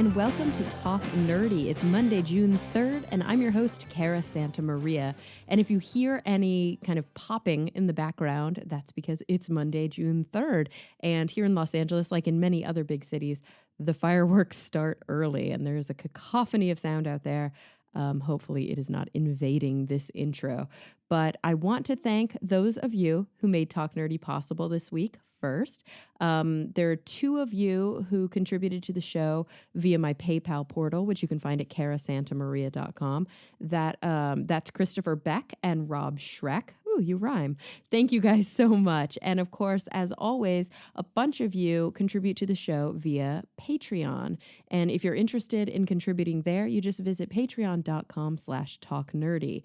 and welcome to Talk Nerdy. It's Monday, June 3rd, and I'm your host, Cara Santa Maria. And if you hear any kind of popping in the background, that's because it's Monday, June 3rd. And here in Los Angeles, like in many other big cities, the fireworks start early, and there's a cacophony of sound out there. Hopefully it is not invading this intro. But I want to thank those of you who made Talk Nerdy possible this week. First, there are two of you who contributed to the show via my PayPal portal, which you can find at carasantamaria.com. That's Christopher Beck and Rob Schreck. Ooh, you rhyme. Thank you guys so much. And of course, as always, a bunch of you contribute to the show via Patreon. And if you're interested in contributing there, you just visit patreon.com/talknerdy.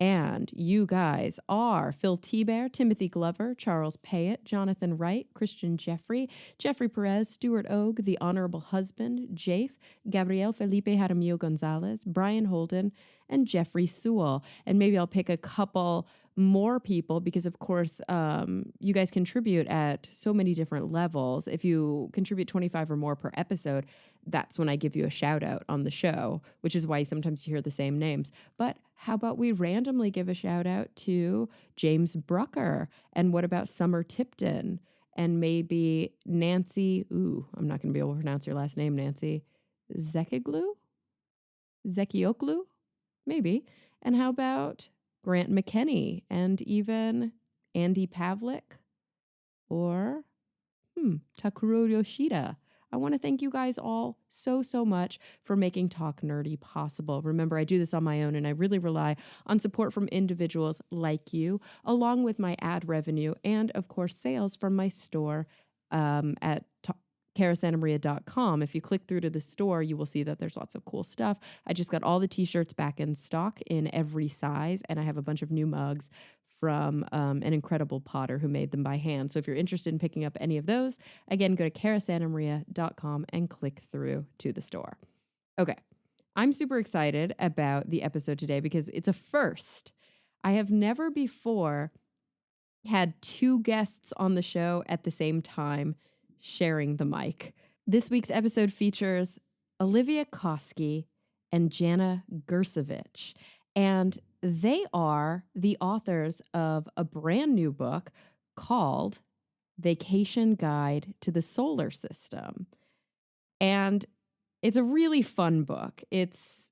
And you guys are Phil T-Bear, Timothy Glover, Charles Payette, Jonathan Wright, Christian Jeffrey, Jeffrey Perez, Stuart Ogue, The Honorable Husband, Jafe, Gabriel Felipe Jaramillo Gonzalez, Brian Holden, and Jeffrey Sewell. And maybe I'll pick a couple more people because, of course, you guys contribute at so many different levels. If you contribute 25 or more per episode, that's when I give you a shout out on the show, which is why sometimes you hear the same names. But how about we randomly give a shout out to James Brucker? And what about Summer Tipton? And maybe Nancy, I'm not going to be able to pronounce your last name, Nancy. Zekioglu? Maybe. And how about Grant McKinney and even Andy Pavlik or Takuro Yoshida? I want to thank you guys all so much for making Talk Nerdy possible. Remember, I do this on my own, and I really rely on support from individuals like you, along with my ad revenue and, of course, sales from my store at carasantamaria.com. If you click through to the store, you will see that there's lots of cool stuff. I just got all the t-shirts back in stock in every size, and I have a bunch of new mugs from an incredible potter who made them by hand. So if you're interested in picking up any of those, again, go to carasantamaria.com and click through to the store. Okay, I'm super excited about the episode today because it's a first. I have never before had two guests on the show at the same time sharing the mic. This week's episode features Olivia Koski and Jana Grcevich, and they are the authors of a brand new book called Vacation Guide to the Solar System. And it's a really fun book. It's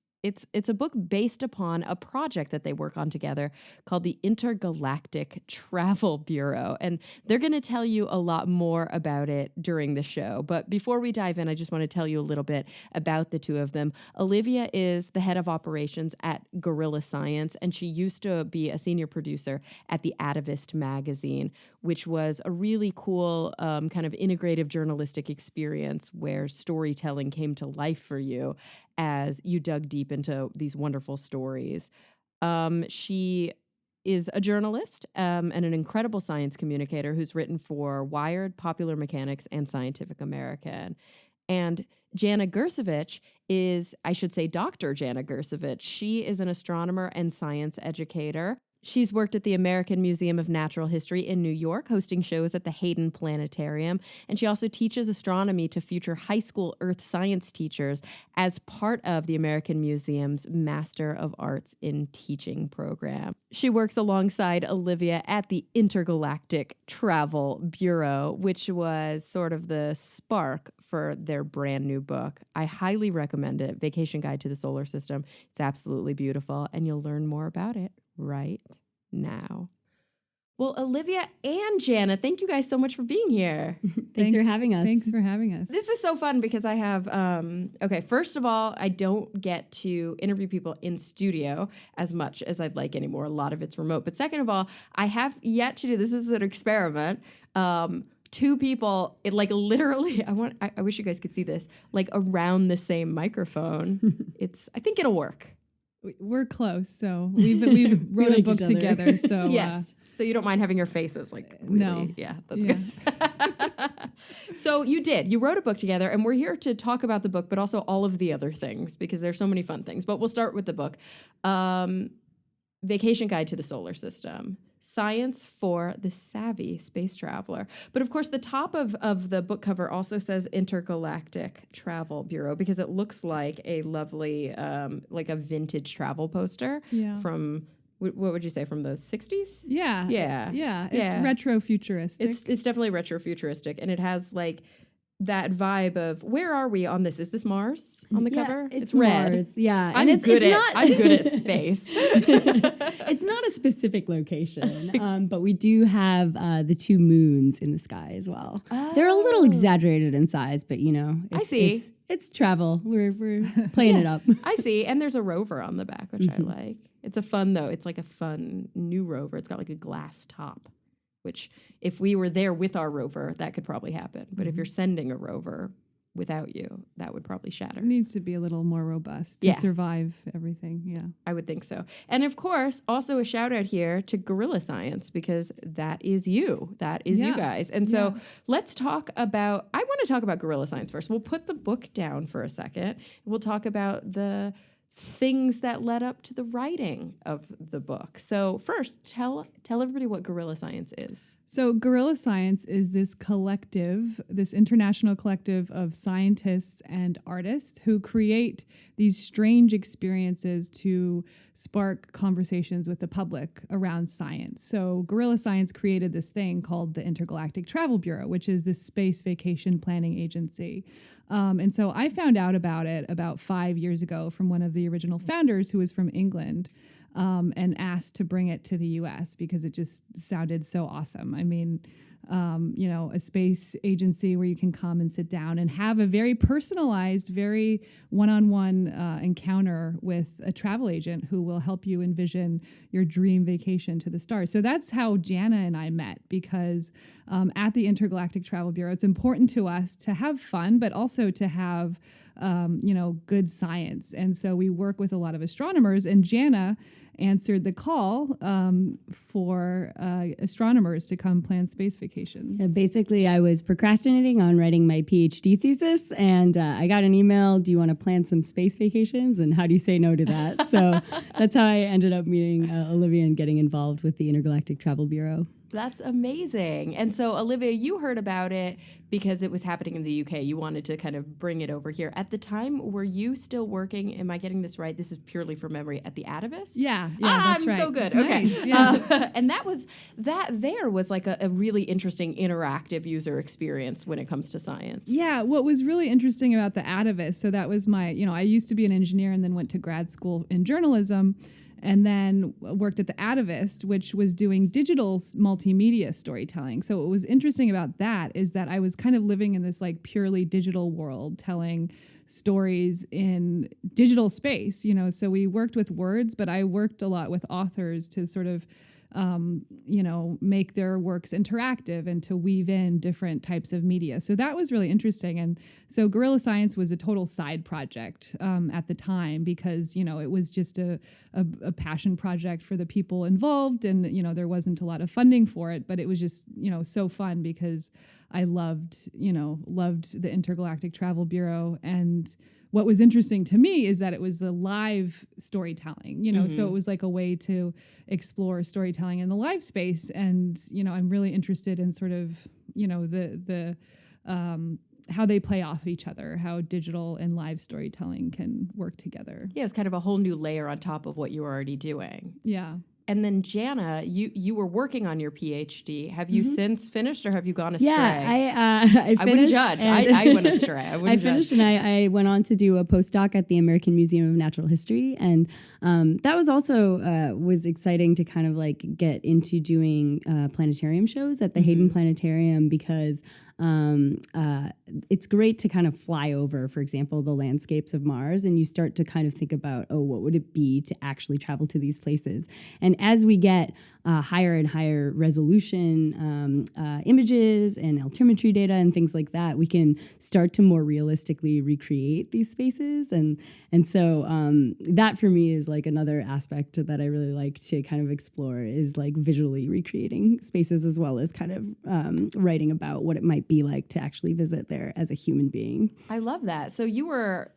a book based upon a project that they work on together called the Intergalactic Travel Bureau. And they're going to tell you a lot more about it during the show. But before we dive in, I just want to tell you a little bit about the two of them. Olivia is the head of operations at Guerrilla Science, and she used to be a senior producer at the Atavist magazine, which was a really cool kind of integrative journalistic experience where storytelling came to life for you as you dug deep into these wonderful stories. She is a journalist and an incredible science communicator who's written for Wired, Popular Mechanics, and Scientific American. And Jana Grcevich is, I should say, Dr. Jana Grcevich. She is an astronomer and science educator. She's worked at the American Museum of Natural History in New York, hosting shows at the Hayden Planetarium. And she also teaches astronomy to future high school earth science teachers as part of the American Museum's Master of Arts in Teaching program. She works alongside Olivia at the Intergalactic Travel Bureau, which was sort of the spark for their brand new book. I highly recommend it, Vacation Guide to the Solar System. It's absolutely beautiful, and you'll learn more about it right now. Well, Olivia and Jana, thank you guys so much for being here. Thanks for having us. Thanks for having us. This is so fun because I have, first of all, I don't get to interview people in studio as much as I'd like anymore. A lot of it's remote. But second of all, I have yet to do, this is an experiment, two people, it like literally, I wish you guys could see this, like around the same microphone. I think it'll work. We're close, so we've wrote a book together. So yes, so you don't mind having your faces like really, no, that's good. So you wrote a book together, and we're here to talk about the book, but also all of the other things because there's so many fun things. But we'll start with the book, Vacation Guide to the Solar System. Science for the Savvy Space Traveler. But of course, the top of the book cover also says Intergalactic Travel Bureau because it looks like a lovely, like a vintage travel poster from, what would you say, from the 60s? Yeah. Yeah. Yeah. It's retro futuristic. It's definitely retro futuristic. And it has like that vibe of, where are we on this? Is this Mars on the cover? It's red. Mars, yeah. I'm good at space. It's not a specific location, but we do have the 2 moons in the sky as well. Oh. They're a little exaggerated in size, but I see. It's travel. We're playing it up. I see. And there's a rover on the back, which I like. It's a fun, though. It's like a fun new rover. It's got like a glass top, which if we were there with our rover, that could probably happen. But if you're sending a rover without you, that would probably shatter. It needs to be a little more robust to survive everything. Yeah. I would think so. And of course, also a shout out here to Gorilla Science, because that is you. That is you guys. And so let's talk about, I want to talk about Gorilla Science first. We'll put the book down for a second. We'll talk about the things that led up to the writing of the book. So first, tell everybody what Gorilla Science is. So Gorilla Science is this collective, this international collective of scientists and artists who create these strange experiences to spark conversations with the public around science. So Gorilla Science created this thing called the Intergalactic Travel Bureau, which is this space vacation planning agency. And so I found out about it about 5 years ago from one of the original founders who was from England, and asked to bring it to the US because it just sounded so awesome. I mean, a space agency where you can come and sit down and have a very personalized, very one-on-one encounter with a travel agent who will help you envision your dream vacation to the stars. So that's how Jana and I met, because at the Intergalactic Travel Bureau, it's important to us to have fun, but also to have good science. And so we work with a lot of astronomers, and Jana answered the call for astronomers to come plan space vacations. Yeah, basically, I was procrastinating on writing my PhD thesis, and I got an email, do you want to plan some space vacations, and how do you say no to that? So that's how I ended up meeting Olivia and getting involved with the Intergalactic Travel Bureau. That's amazing. And so, Olivia, you heard about it because it was happening in the UK. You wanted to kind of bring it over here. At the time, were you still working, am I getting this right? This is purely from memory, at the Atavist? Yeah, that's I'm right. so good. Nice, Okay. yeah. And that was like a really interesting interactive user experience when it comes to science. Yeah, what was really interesting about the Atavist, so that was I used to be an engineer and then went to grad school in journalism, and then worked at the Atavist, which was doing digital multimedia storytelling. So what was interesting about that is that I was kind of living in this like purely digital world, telling stories in digital space, so we worked with words, but I worked a lot with authors to sort of make their works interactive and to weave in different types of media. So that was really interesting. And so Gorilla Science was a total side project at the time because, it was just a passion project for the people involved. And, there wasn't a lot of funding for it, but it was just, so fun because I loved the Intergalactic Travel Bureau. And what was interesting to me is that it was the live storytelling, so it was like a way to explore storytelling in the live space. And, I'm really interested in sort of, the how they play off each other, how digital and live storytelling can work together. Yeah, it's kind of a whole new layer on top of what you were already doing. Yeah. And then Jana, you were working on your PhD. Have you since finished, or have you gone astray? Yeah, I finished. I wouldn't judge. I went astray. I finished, and I went on to do a postdoc at the American Museum of Natural History, and that was also was exciting to kind of like get into doing planetarium shows at the Hayden Planetarium because. It's great to kind of fly over, for example, the landscapes of Mars, and you start to kind of think about, what would it be to actually travel to these places? And as we get higher and higher resolution images and altimetry data and things like that, we can start to more realistically recreate these spaces. And so that for me is like another aspect that I really like to kind of explore is like visually recreating spaces as well as kind of writing about what it might be like to actually visit there as a human being. I love that. So you were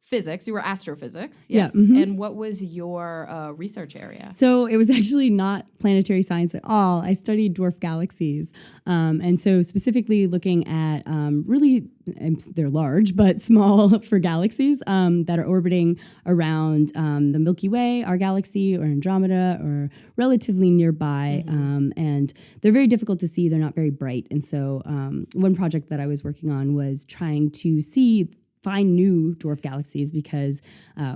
physics. You were astrophysics. Yeah, Yes. mhm. And what was your research area? So it was actually not planetary science at all. I studied dwarf galaxies. And so specifically looking at really, they're large, but small for galaxies that are orbiting around the Milky Way, our galaxy, or Andromeda, or relatively nearby. And they're very difficult to see. They're not very bright. And so one project that I was working on was trying to find new dwarf galaxies because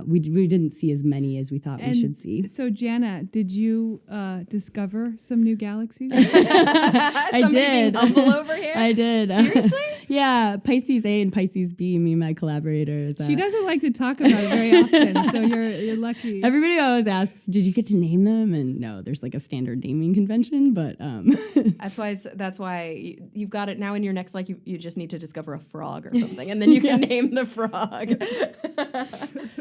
we didn't see as many as we thought we should see. So, Jana, did you discover some new galaxies? I did. Being humble over here. I did. Seriously? Yeah, Pisces A and Pisces B, me and my collaborators. She doesn't like to talk about it very often, so you're lucky. Everybody always asks, "Did you get to name them?" And no, there's like a standard naming convention, but That's why you've got it now in your next. Like you just need to discover a frog or something, and then you can name the frog.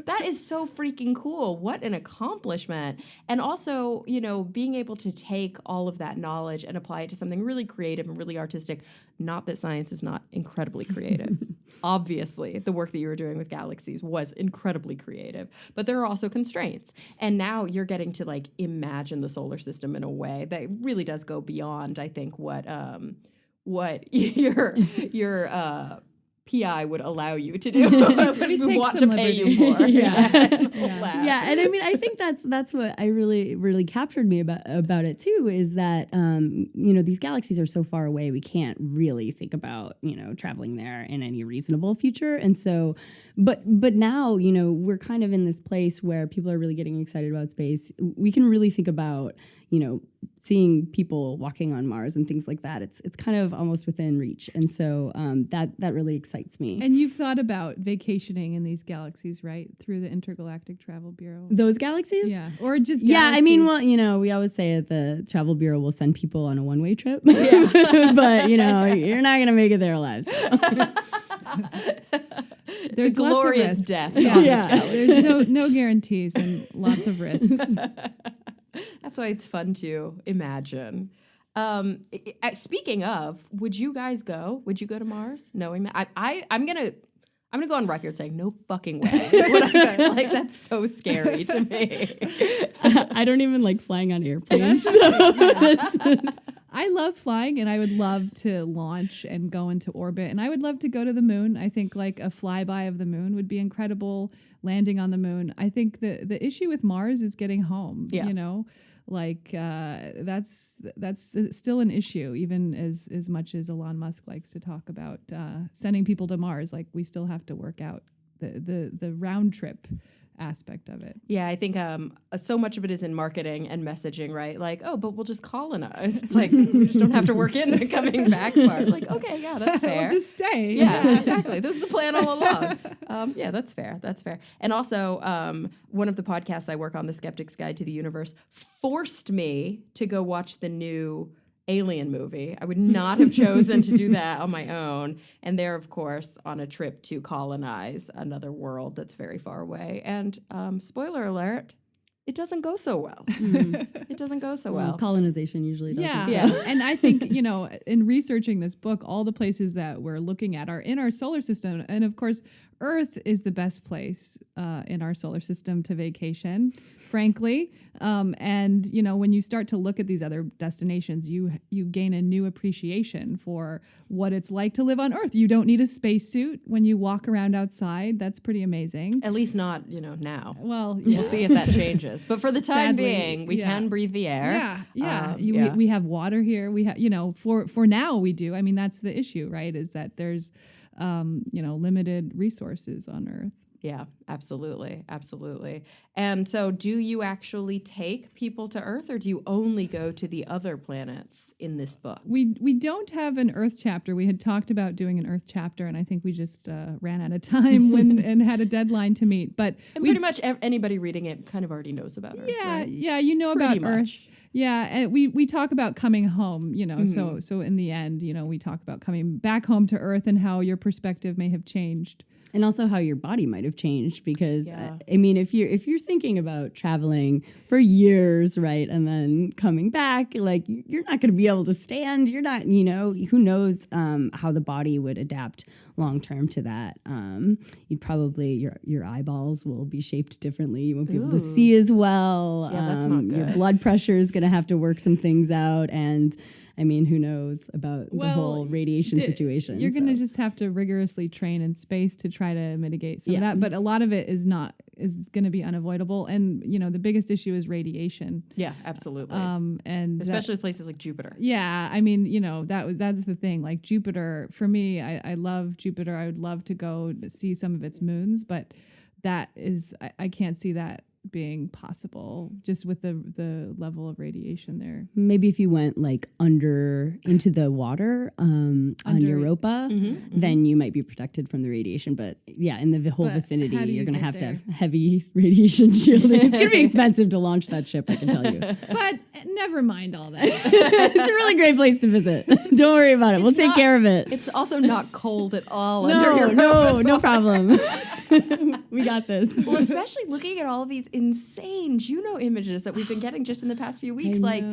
That is so freaking cool. What an accomplishment! And also, being able to take all of that knowledge and apply it to something really creative and really artistic. Not that science is not incredibly creative. Obviously, the work that you were doing with galaxies was incredibly creative, but there are also constraints. And now you're getting to imagine the solar system in a way that really does go beyond, I think, what your PI would allow you to do. Take want some to pay liberty. you for. Yeah, and I mean, I think that's what I really captured me about it too, is that these galaxies are so far away, we can't really think about traveling there in any reasonable future, and so, but now we're kind of in this place where people are really getting excited about space. We can really think about seeing people walking on Mars and things like that. It's kind of almost within reach, and so that really excites me. And you've thought about vacationing in these galaxies, right? Through the Intergalactic Travel Bureau. Those galaxies? Yeah. Or just Yeah, galaxies. I mean, well, we always say that the Travel Bureau will send people on a one-way trip. But, you're not going to make it there alive. There's lots of glorious risks. death. Yeah. There's no guarantees and lots of risks. That's why it's fun to imagine. Speaking of, would you guys go? Would you go to Mars, knowing that? I'm gonna go on record saying no fucking way. Would I go? That's so scary to me. I don't even like flying on airplanes. I love flying, and I would love to launch and go into orbit, and I would love to go to the moon. I think a flyby of the moon would be incredible. Landing on the moon. I think the issue with Mars is getting home. Yeah. That's still an issue, even as much as Elon Musk likes to talk about sending people to Mars. We still have to work out the round trip aspect of it. Yeah, I think so much of it is in marketing and messaging, right? But we'll just colonize. It's we just don't have to work in the coming back part. Okay, yeah, that's fair. We'll just stay. Yeah, exactly. This is the plan all along. Yeah, that's fair. That's fair. And also, one of the podcasts I work on, The Skeptic's Guide to the Universe, forced me to go watch the new Alien movie. I would not have chosen to do that on my own. And they're, of course, on a trip to colonize another world that's very far away. And spoiler alert, it doesn't go so well. It doesn't go so well. Colonization usually doesn't. Yeah. And I think, in researching this book, all the places that we're looking at are in our solar system. And of course, Earth is the best place in our solar system to vacation, frankly. And, when you start to look at these other destinations, you gain a new appreciation for what it's like to live on Earth. You don't need a spacesuit when you walk around outside. That's pretty amazing. At least not, now. Well, yeah. We'll see if that changes. But for the time Sadly, being, we can breathe the air. Yeah. Yeah. We have water here. We have, for now we do. I mean, that's the issue, right? Is that there's, limited resources on Earth. Yeah, absolutely. Absolutely. And so do you actually take people to Earth, or do you only go to the other planets in this book? We don't have an Earth chapter. We had talked about doing an Earth chapter, and I think we just ran out of time and had a deadline to meet. But pretty much anybody reading it kind of already knows about Earth, right? Yeah, about much. Earth. Yeah, and we talk about coming home, so in the end, we talk about coming back home to Earth and how your perspective may have changed. And also how your body might have changed because Yeah. I mean if you're thinking about traveling for years, right, and then coming back, like you're not going to be able to stand. You're not, who knows how the body would adapt long term to that. You'd probably your eyeballs will be shaped differently. You won't be able to Ooh. see as well. Yeah, that's not Your good. blood pressure is going to have to work some things out, and I mean, who knows about the whole radiation situation. You're going to so. just have to rigorously train in space to try to mitigate some of Yeah. that. But a lot of it is going to be unavoidable. And, the biggest issue is radiation. Yeah, absolutely. And Especially places like Jupiter. yeah, I mean, that's the thing. Like Jupiter, for me, I love Jupiter. I would love to go to see some of its moons, but that is, I can't see that being possible just with the level of radiation there. Maybe if you went like into the water on Under- Europa, then you might be protected from the radiation. But yeah, in the whole But vicinity, how do you're you going to get have to there? have heavy radiation shielding. It's going to be expensive to launch that ship, I can tell you. But never mind all that. It's a really great place to visit. Don't worry about it. We'll It's take not- care of it. It's also not cold at all under your No problem. We got this. Well, especially looking at all these insane Juno images that we've been getting just in the past few weeks, like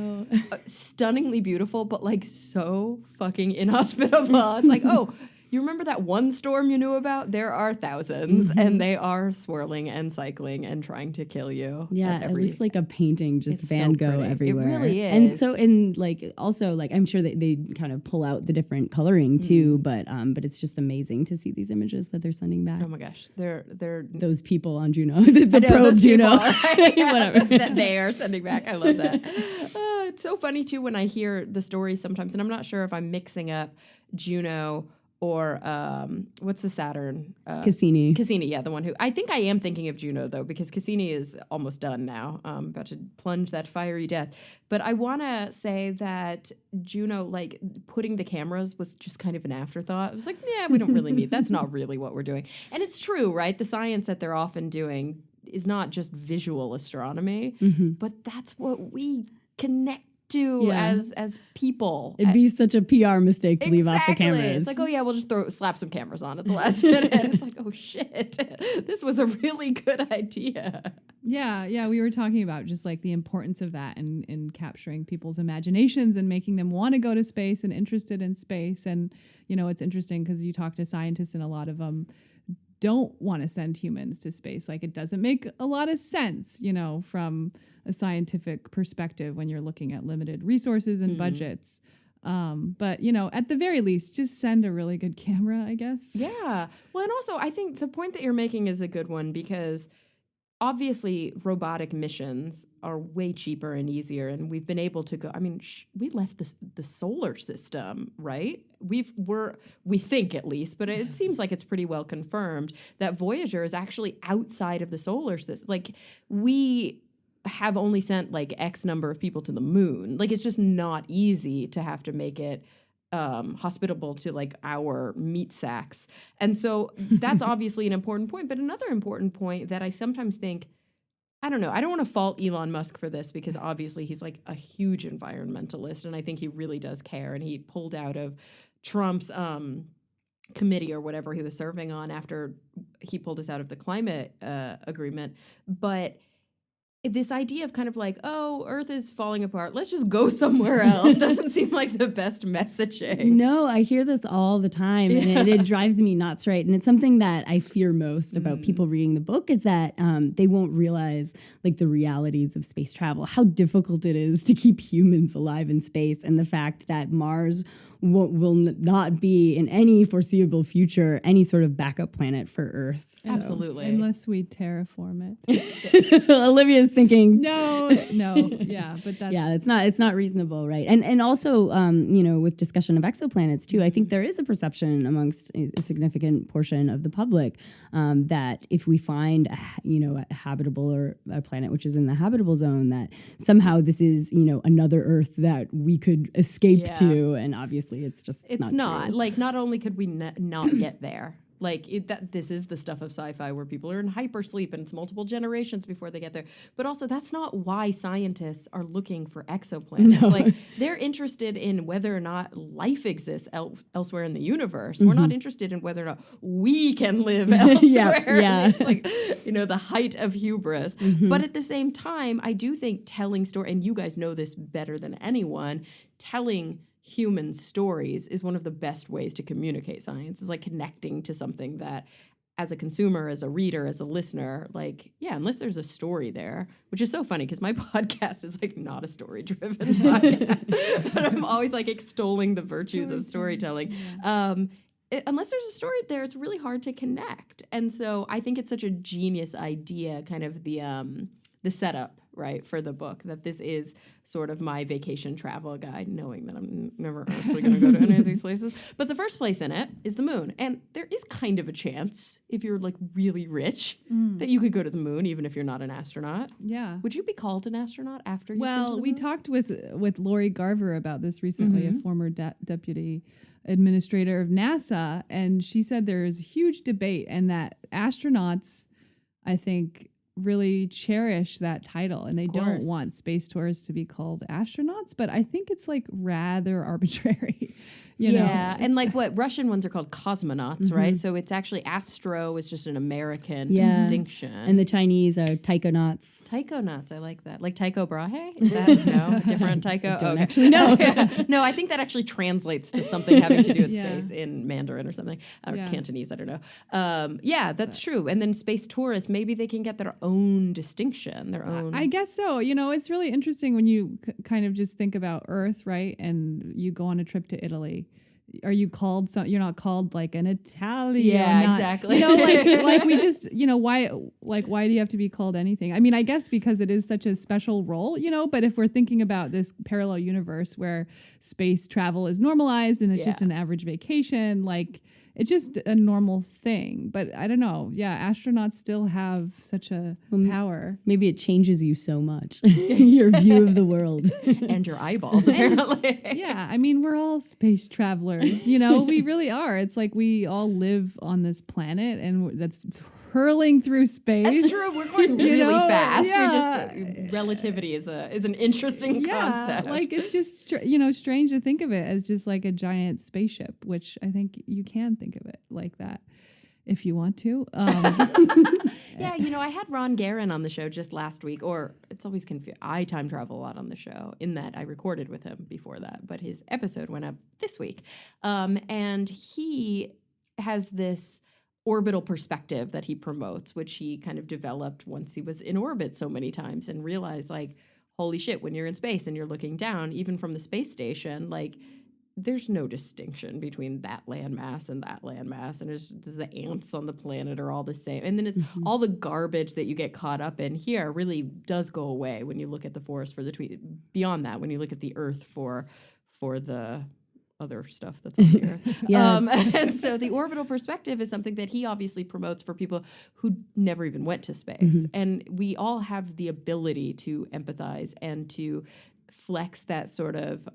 stunningly beautiful, but like so fucking inhospitable. It's like, oh, you remember that one storm you knew about? There are thousands, and they are swirling and cycling and trying to kill you. Yeah, at it every- looks like a painting, just It's Van so Gogh pretty. It everywhere. really And is. so, and like also, like I'm sure they kind of pull out the different coloring too, but it's just amazing to see these images that they're sending back. Oh my gosh, they're Those people on Juno, the I know, probe those Juno, people are- yeah, whatever. that they are sending back. I love that. It's so funny too when I hear the stories sometimes, and I'm not sure if I'm mixing up Juno or what's the Saturn? Cassini. Cassini, yeah, the one who I think I am thinking of Juno though, because Cassini is almost done now, about to plunge that fiery death. But I want to say that Juno, like putting the cameras was just kind of an afterthought. It was like, yeah, we don't really need. That's not really what we're doing, and it's true, right? The science that they're often doing is not just visual astronomy, but that's what we connect to Yeah. as people. It'd be such a PR mistake to leave off the Exactly. cameras. It's like, oh yeah, we'll just slap some cameras on at the last minute. It's like, oh shit, this was a really good idea. Yeah, we were talking about just like the importance of that in capturing people's imaginations and making them want to go to space and interested in space. And, it's interesting because you talk to scientists and a lot of them don't want to send humans to space. Like it doesn't make a lot of sense, from a scientific perspective when you're looking at limited resources and budgets. But, at the very least, just send a really good camera, I guess. Yeah. Well, and also I think the point that you're making is a good one because obviously robotic missions are way cheaper and easier, and we've been able to go. I mean, we left the solar system, right? We think at least, but it seems like it's pretty well confirmed that Voyager is actually outside of the solar system. Like we have only sent like X number of people to the moon. Like it's just not easy to have to make it hospitable to like our meat sacks. And so that's obviously an important point. But another important point that I sometimes think, I don't know, I don't want to fault Elon Musk for this because obviously he's like a huge environmentalist and I think he really does care. And he pulled out of Trump's committee or whatever he was serving on after he pulled us out of the climate agreement. But this idea of kind of like, oh, Earth is falling apart, let's just go somewhere else doesn't seem like the best messaging. No, I hear this all the time, and it drives me nuts, right? And it's something that I fear most about people reading the book is that they won't realize like the realities of space travel, how difficult it is to keep humans alive in space, and the fact that Mars will not be in any foreseeable future any sort of backup planet for Earth. So. Absolutely. Unless we terraform it. Olivia's thinking No, yeah, but that's yeah, it's not reasonable, right? And also, with discussion of exoplanets too, I think there is a perception amongst a significant portion of the public that if we find a habitable or a planet which is in the habitable zone, that somehow this is another Earth that we could escape to, and obviously it's just It's not not. true. Like, not only could we not get there, That this is the stuff of sci-fi where people are in hypersleep and it's multiple generations before they get there. But also, that's not why scientists are looking for exoplanets. No. Like, they're interested in whether or not life exists elsewhere in the universe. We're not interested in whether or not we can live elsewhere. yeah. It's like, the height of hubris. But at the same time, I do think telling story, and you guys know this better than anyone, telling human stories is one of the best ways to communicate science. Is like connecting to something that, as a consumer, as a reader, as a listener, unless there's a story there, which is so funny because my podcast is like not a story-driven podcast, but I'm always like extolling the virtues of storytelling. Unless there's a story there, it's really hard to connect. And so I think it's such a genius idea, kind of the setup, right, for the book, that this is sort of my vacation travel guide, knowing that I'm never actually going to go to any of these places. But the first place in it is the moon. And there is kind of a chance, if you're like really rich, that you could go to the moon, even if you're not an astronaut. Yeah. Would you be called an astronaut after you've been to the We moon? talked with Lori Garver about this recently, a former deputy administrator of NASA, and she said there is a huge debate and that astronauts, I think, really cherish that title, and they don't want space tourists to be called astronauts, but I think it's like rather arbitrary. You know? And like what Russian ones are called cosmonauts, right? So it's actually astro is just an American Yeah. distinction. And the Chinese are taikonauts. Taikonauts, I like that. Like Tycho Brahe? Is that a different Tycho? Don't actually know. No, I think that actually translates to something having to do with Yeah. space in Mandarin or something. Or Yeah. Cantonese, I don't know. That's true. And then space tourists, maybe they can get their own distinction, their own... I guess so. It's really interesting when you kind of just think about Earth, right? And you go on a trip to Italy. Are you called you're not called like an Italian? Yeah, exactly. Like we just, why do you have to be called anything? I mean, I guess because it is such a special role, but if we're thinking about this parallel universe where space travel is normalized and it's just an average vacation, like it's just a normal thing. But I don't know. Yeah, astronauts still have such a power. Maybe it changes you so much, your view of the world. and your eyeballs, apparently. Yeah, I mean, we're all space travelers, we really are. It's like we all live on this planet and that's hurling through space. That's true. We're going really fast. Yeah. We just relativity is an interesting concept. Like it's just strange to think of it as just like a giant spaceship, which I think you can think of it like that if you want to. Yeah, I had Ron Guerin on the show just last week, or it's always confusing. I time travel a lot on the show in that I recorded with him before that, but his episode went up this week. And he has this orbital perspective that he promotes, which he kind of developed once he was in orbit so many times and realized, like, holy shit, when you're in space and you're looking down, even from the space station, like, there's no distinction between that landmass and that landmass, and there's the ants on the planet are all the same. And then it's all the garbage that you get caught up in here really does go away when you look at the forest for the tweet. Beyond that, when you look at the Earth for the other stuff that's on the Earth. And so the orbital perspective is something that he obviously promotes for people who never even went to space. And we all have the ability to empathize and to flex that sort of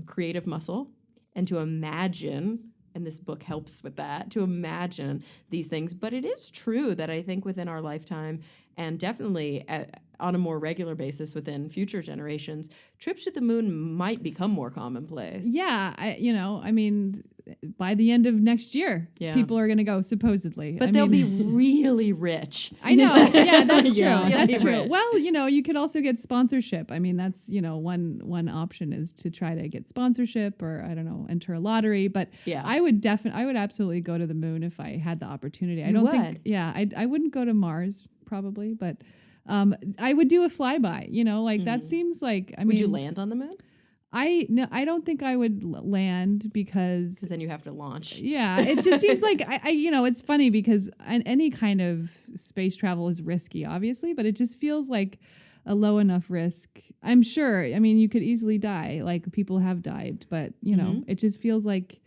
creative muscle and to imagine, and this book helps with that, to imagine these things. But it is true that I think within our lifetime, and definitely on a more regular basis within future generations, trips to the moon might become more commonplace. Yeah, I mean, by the end of next year, people are going to go, supposedly. But they'll be really rich. I know. Yeah, that's true. Yeah, That's really true. rich. Well, you could also get sponsorship. I mean, that's, one option is to try to get sponsorship or, I don't know, enter a lottery. But Yeah. I would absolutely go to the moon if I had the opportunity. I You don't would? think, I wouldn't go to Mars probably, but I would do a flyby, that seems like, I mean. Would you land on the moon? I don't think I would land because Because then you have to launch. yeah, it just seems like it's funny because any kind of space travel is risky, obviously, but it just feels like a low enough risk. I'm sure. I mean, you could easily die, like people have died, but it just feels like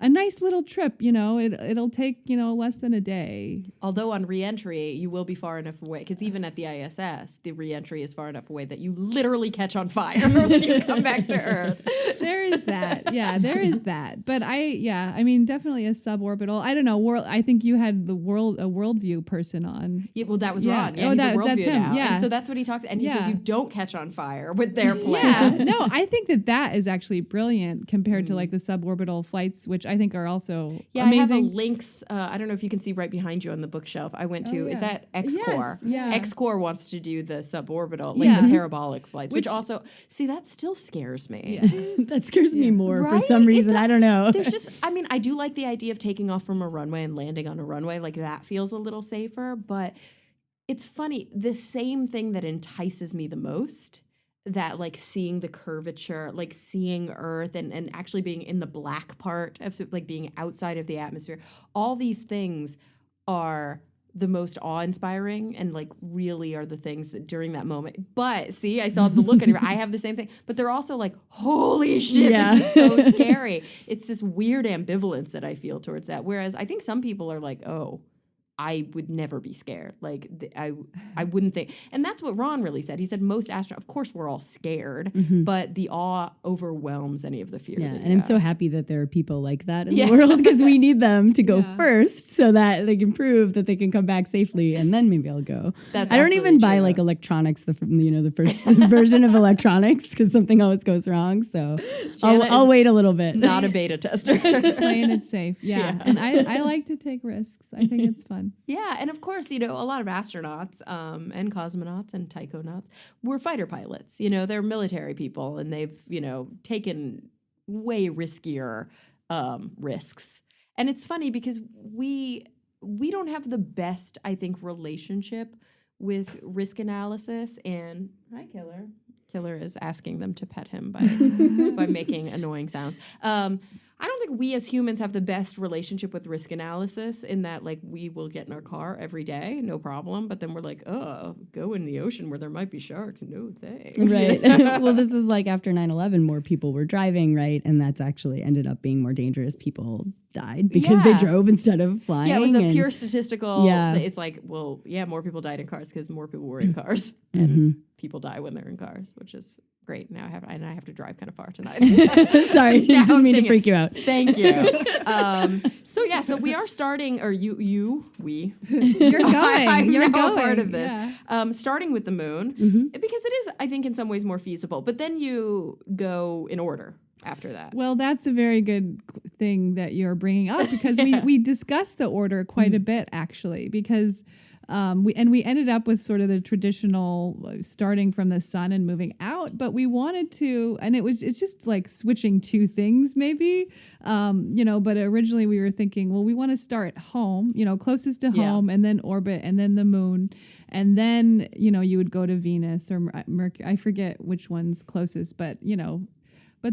a nice little trip, it'll take, less than a day. Although on reentry, you will be far enough away, because even at the ISS, the reentry is far enough away that you literally catch on fire when you come back to Earth. There is that. Yeah, there is that. But I mean, definitely a suborbital. I don't know. I think you had a worldview person on. Yeah, well, that was Yeah. Ron. Yeah, Oh, he's that's a worldview him. now. Yeah. And so that's what he talks. And he Yeah. says you don't catch on fire with their Yeah. plan. No, I think that is actually brilliant compared to like the suborbital flights, which I think are also Yeah, amazing. I have a links. I don't know if you can see right behind you on the bookshelf. I went to. Oh, Is yeah. that X-Core? Yes, yeah. X-Core wants to do the suborbital, like Yeah. the parabolic flights, which Which- also see that still scares me. That scares me more for Right? some It reason. does- I don't know. There's just, I mean, I do like the idea of taking off from a runway and landing on a runway. Like that feels a little safer. But it's funny, the same thing that entices me the most, that like seeing the curvature, like seeing Earth and actually being in the black part of like being outside of the atmosphere, all these things are the most awe-inspiring and like really are the things that during that moment. But see, I saw the look on your, I have the same thing, but they're also like, holy shit, Yeah. this is so scary. It's this weird ambivalence that I feel towards that. Whereas I think some people are like, oh, I would never be scared. Like I wouldn't think. And that's what Ron really said. He said most astronauts, of course we're all scared, but the awe overwhelms any of the fear. Yeah, that and you I'm have. so happy that there are people like that in Yeah. the world, because we need them to go Yeah. first so that they can prove that they can come back safely, and then maybe I'll go. That's I don't even absolutely buy true. like electronics, the first version of electronics, because something always goes wrong. So Jana I'll is wait a little bit. not a beta tester. Playing it safe. Yeah. Yeah. And I like to take risks. I think it's fun. Yeah, and of course, a lot of astronauts and cosmonauts and taikonauts were fighter pilots. They're military people, and they've, taken way riskier risks. And it's funny because we don't have the best, I think, relationship with risk analysis. And hi, Killer. Killer is asking them to pet him by making annoying sounds. I don't think we as humans have the best relationship with risk analysis, in that like we will get in our car every day, no problem. But then we're like, oh, go in the ocean where there might be sharks. No thanks. Right. Well, this is like after 9/11, more people were driving, right? And that's actually ended up being more dangerous. People died because they Yeah. drove instead of flying. Yeah, it was a and- pure statistical. Yeah. It's like, well, yeah, more people died in cars because more people were in cars, Mhm. and people die when they're in cars, which is great. Now I have to drive kind of far tonight. Sorry, Now didn't I'm mean to thinking, freak you out. Thank you. So we are starting, or we. You're going. I'm You're now going. a part of this. Yeah. Starting with the moon, because it is, I think, in some ways more feasible. But then you go in order after that. Well, that's a very good thing that you're bringing up, because Yeah. we discussed the order quite a bit, actually, because we ended up with sort of the traditional starting from the sun and moving out, but we wanted to, and it's just like switching two things maybe, but originally we were thinking, well, we want to start home, closest to Yeah. home, and then orbit, and then the moon, and then, you would go to Venus or Mercury. I forget which one's closest, but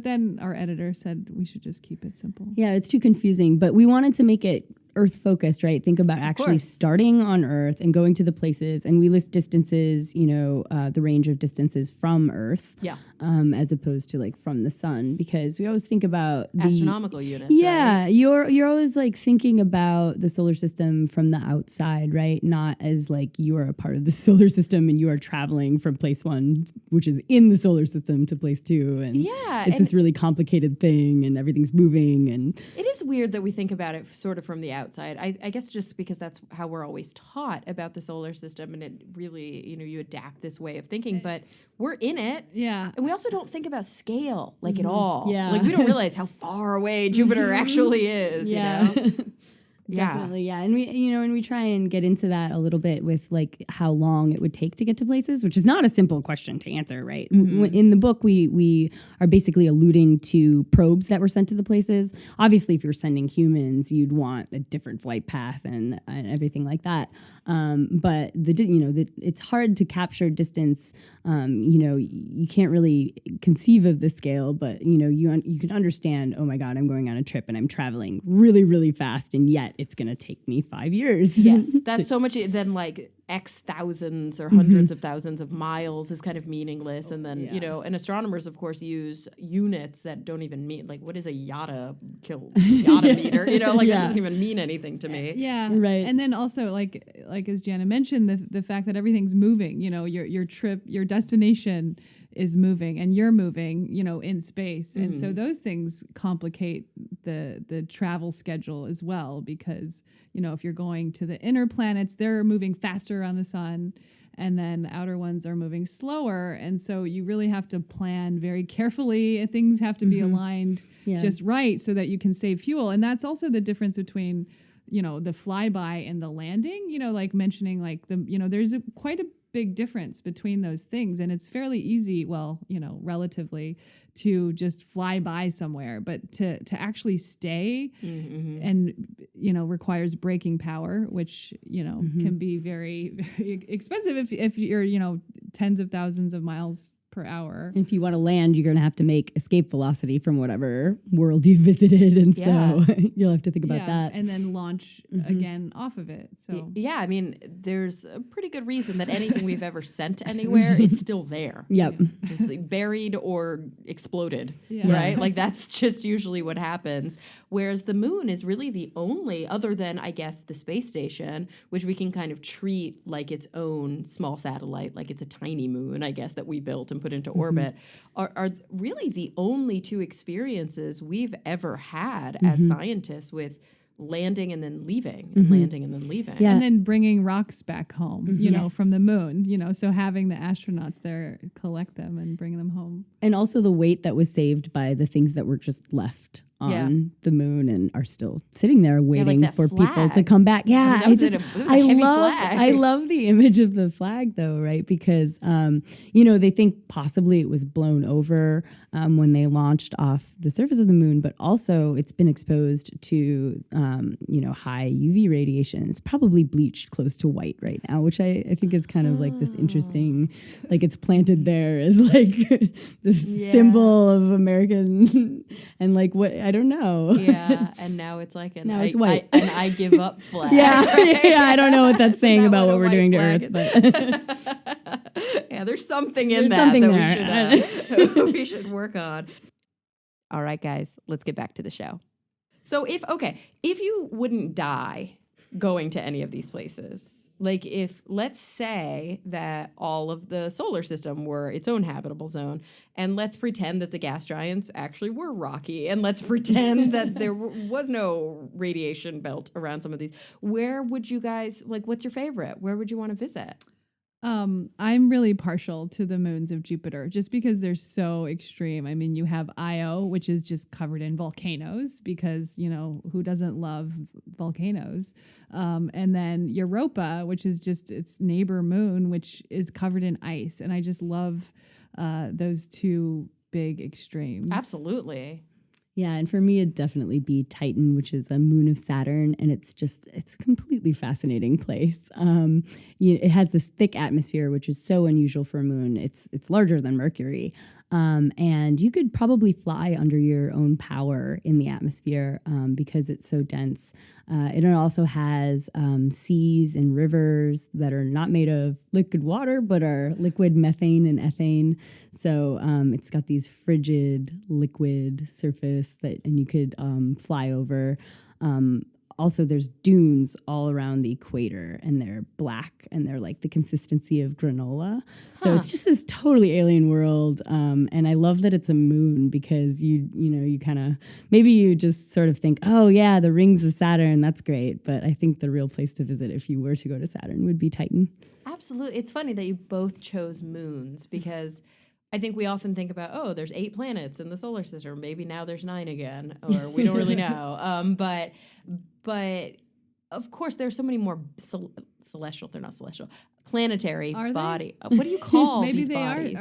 then our editor said we should just keep it simple. Yeah, it's too confusing, but we wanted to make it Earth focused, right? Think about actually course. starting on Earth and going to the places, and we list distances, the range of distances from Earth, Yeah. as opposed to like from the sun, because we always think about the Astronomical units. Yeah, Right? you're always like thinking about the solar system from the outside, right? Not as like you are a part of the solar system and you are traveling from place one, which is in the solar system, to place two, and Yeah, it's and- this really complicated thing, and everything's moving, and It is weird that we think about it sort of from the outside. I guess just because that's how we're always taught about the solar system, and it really, you adapt this way of thinking, but we're in it. Yeah. And we also don't think about scale, like at all. Yeah. Like we don't realize how far away Jupiter actually is, Yeah. Yeah. Definitely, yeah. And we try and get into that a little bit with like how long it would take to get to places, which is not a simple question to answer, right? In the book, we are basically alluding to probes that were sent to the places. Obviously, if you're sending humans, you'd want a different flight path and everything like that. But it's hard to capture distance. You can't really conceive of the scale, but you can understand. Oh my God, I'm going on a trip and I'm traveling really, really fast, and yet it's going to take me 5 years. Yes, that's so much. Then like X thousands or hundreds of thousands of miles is kind of meaningless. And then, and astronomers, of course, use units that don't even mean, like, what is a yada meter? It doesn't even mean anything to me. Yeah. Right. And then also like as Jana mentioned, the fact that everything's moving, your trip, your destination is moving and you're moving, in space. And so those things complicate the travel schedule as well, because, if you're going to the inner planets, they're moving faster around the sun, and then outer ones are moving slower. And so you really have to plan very carefully. Things have to be aligned just right so that you can save fuel. And that's also the difference between, the flyby and the landing, like mentioning like there's quite a big difference between those things. And it's fairly easy, relatively, to just fly by somewhere, but to actually stay and, requires braking power, which, can be very, very expensive if you're, tens of thousands of miles per hour. If you want to land, you're going to have to make escape velocity from whatever world you visited. And so you'll have to think about that. And then launch again off of it. So yeah, I mean, there's a pretty good reason that anything we've ever sent anywhere is still there. Yep. Just like buried or exploded, right? Like that's just usually what happens. Whereas the moon is really the only, other than I guess the space station, which we can kind of treat like its own small satellite, like it's a tiny moon, I guess, that we built and put into orbit, are really the only two experiences we've ever had as scientists with landing and then leaving, and landing and then leaving. Yeah. And then bringing rocks back home, from the moon, so having the astronauts there collect them and bring them home. And also the weight that was saved by the things that were just left on the moon and are still sitting there waiting for people to come back. Yeah, I love the image of the flag though, right? Because they think possibly it was blown over when they launched off the surface of the moon, but also it's been exposed to high UV radiation. It's probably bleached close to white right now, which I think is kind of like this interesting, like it's planted there as like this symbol of American and like what I don't know. Yeah, and now it's like it's white. I give up flag. I don't know what that's saying about what we're doing to Earth, but yeah, there's something in that we should work on. All right, guys, let's get back to the show. So if you wouldn't die going to any of these places, like if, let's say that all of the solar system were its own habitable zone, and let's pretend that the gas giants actually were rocky, and let's pretend that there was no radiation belt around some of these, where would you guys, like, what's your favorite? Where would you want to visit? I'm really partial to the moons of Jupiter just because they're so extreme. I mean, you have Io, which is just covered in volcanoes because, who doesn't love volcanoes? And then Europa, which is just its neighbor moon, which is covered in ice. And I just love those two big extremes. Absolutely. Yeah, and for me, it'd definitely be Titan, which is a moon of Saturn, and it's a completely fascinating place. It has this thick atmosphere, which is so unusual for a moon. It's larger than Mercury, and you could probably fly under your own power in the atmosphere because it's so dense. It also has seas and rivers that are not made of liquid water, but are liquid methane and ethane. So it's got these frigid liquid surface and you could fly over. Also, there's dunes all around the equator, and they're black, and they're like the consistency of granola. So it's just this totally alien world, and I love that it's a moon because you kind of maybe you just sort of think, oh yeah, the rings of Saturn, that's great. But I think the real place to visit if you were to go to Saturn would be Titan. Absolutely, it's funny that you both chose moons because I think we often think about, there's 8 planets in the solar system. Maybe now there's 9 again, or we don't really know. But of course, there's so many more celestial. They're not celestial. Planetary are body. What do you call Maybe these they bodies?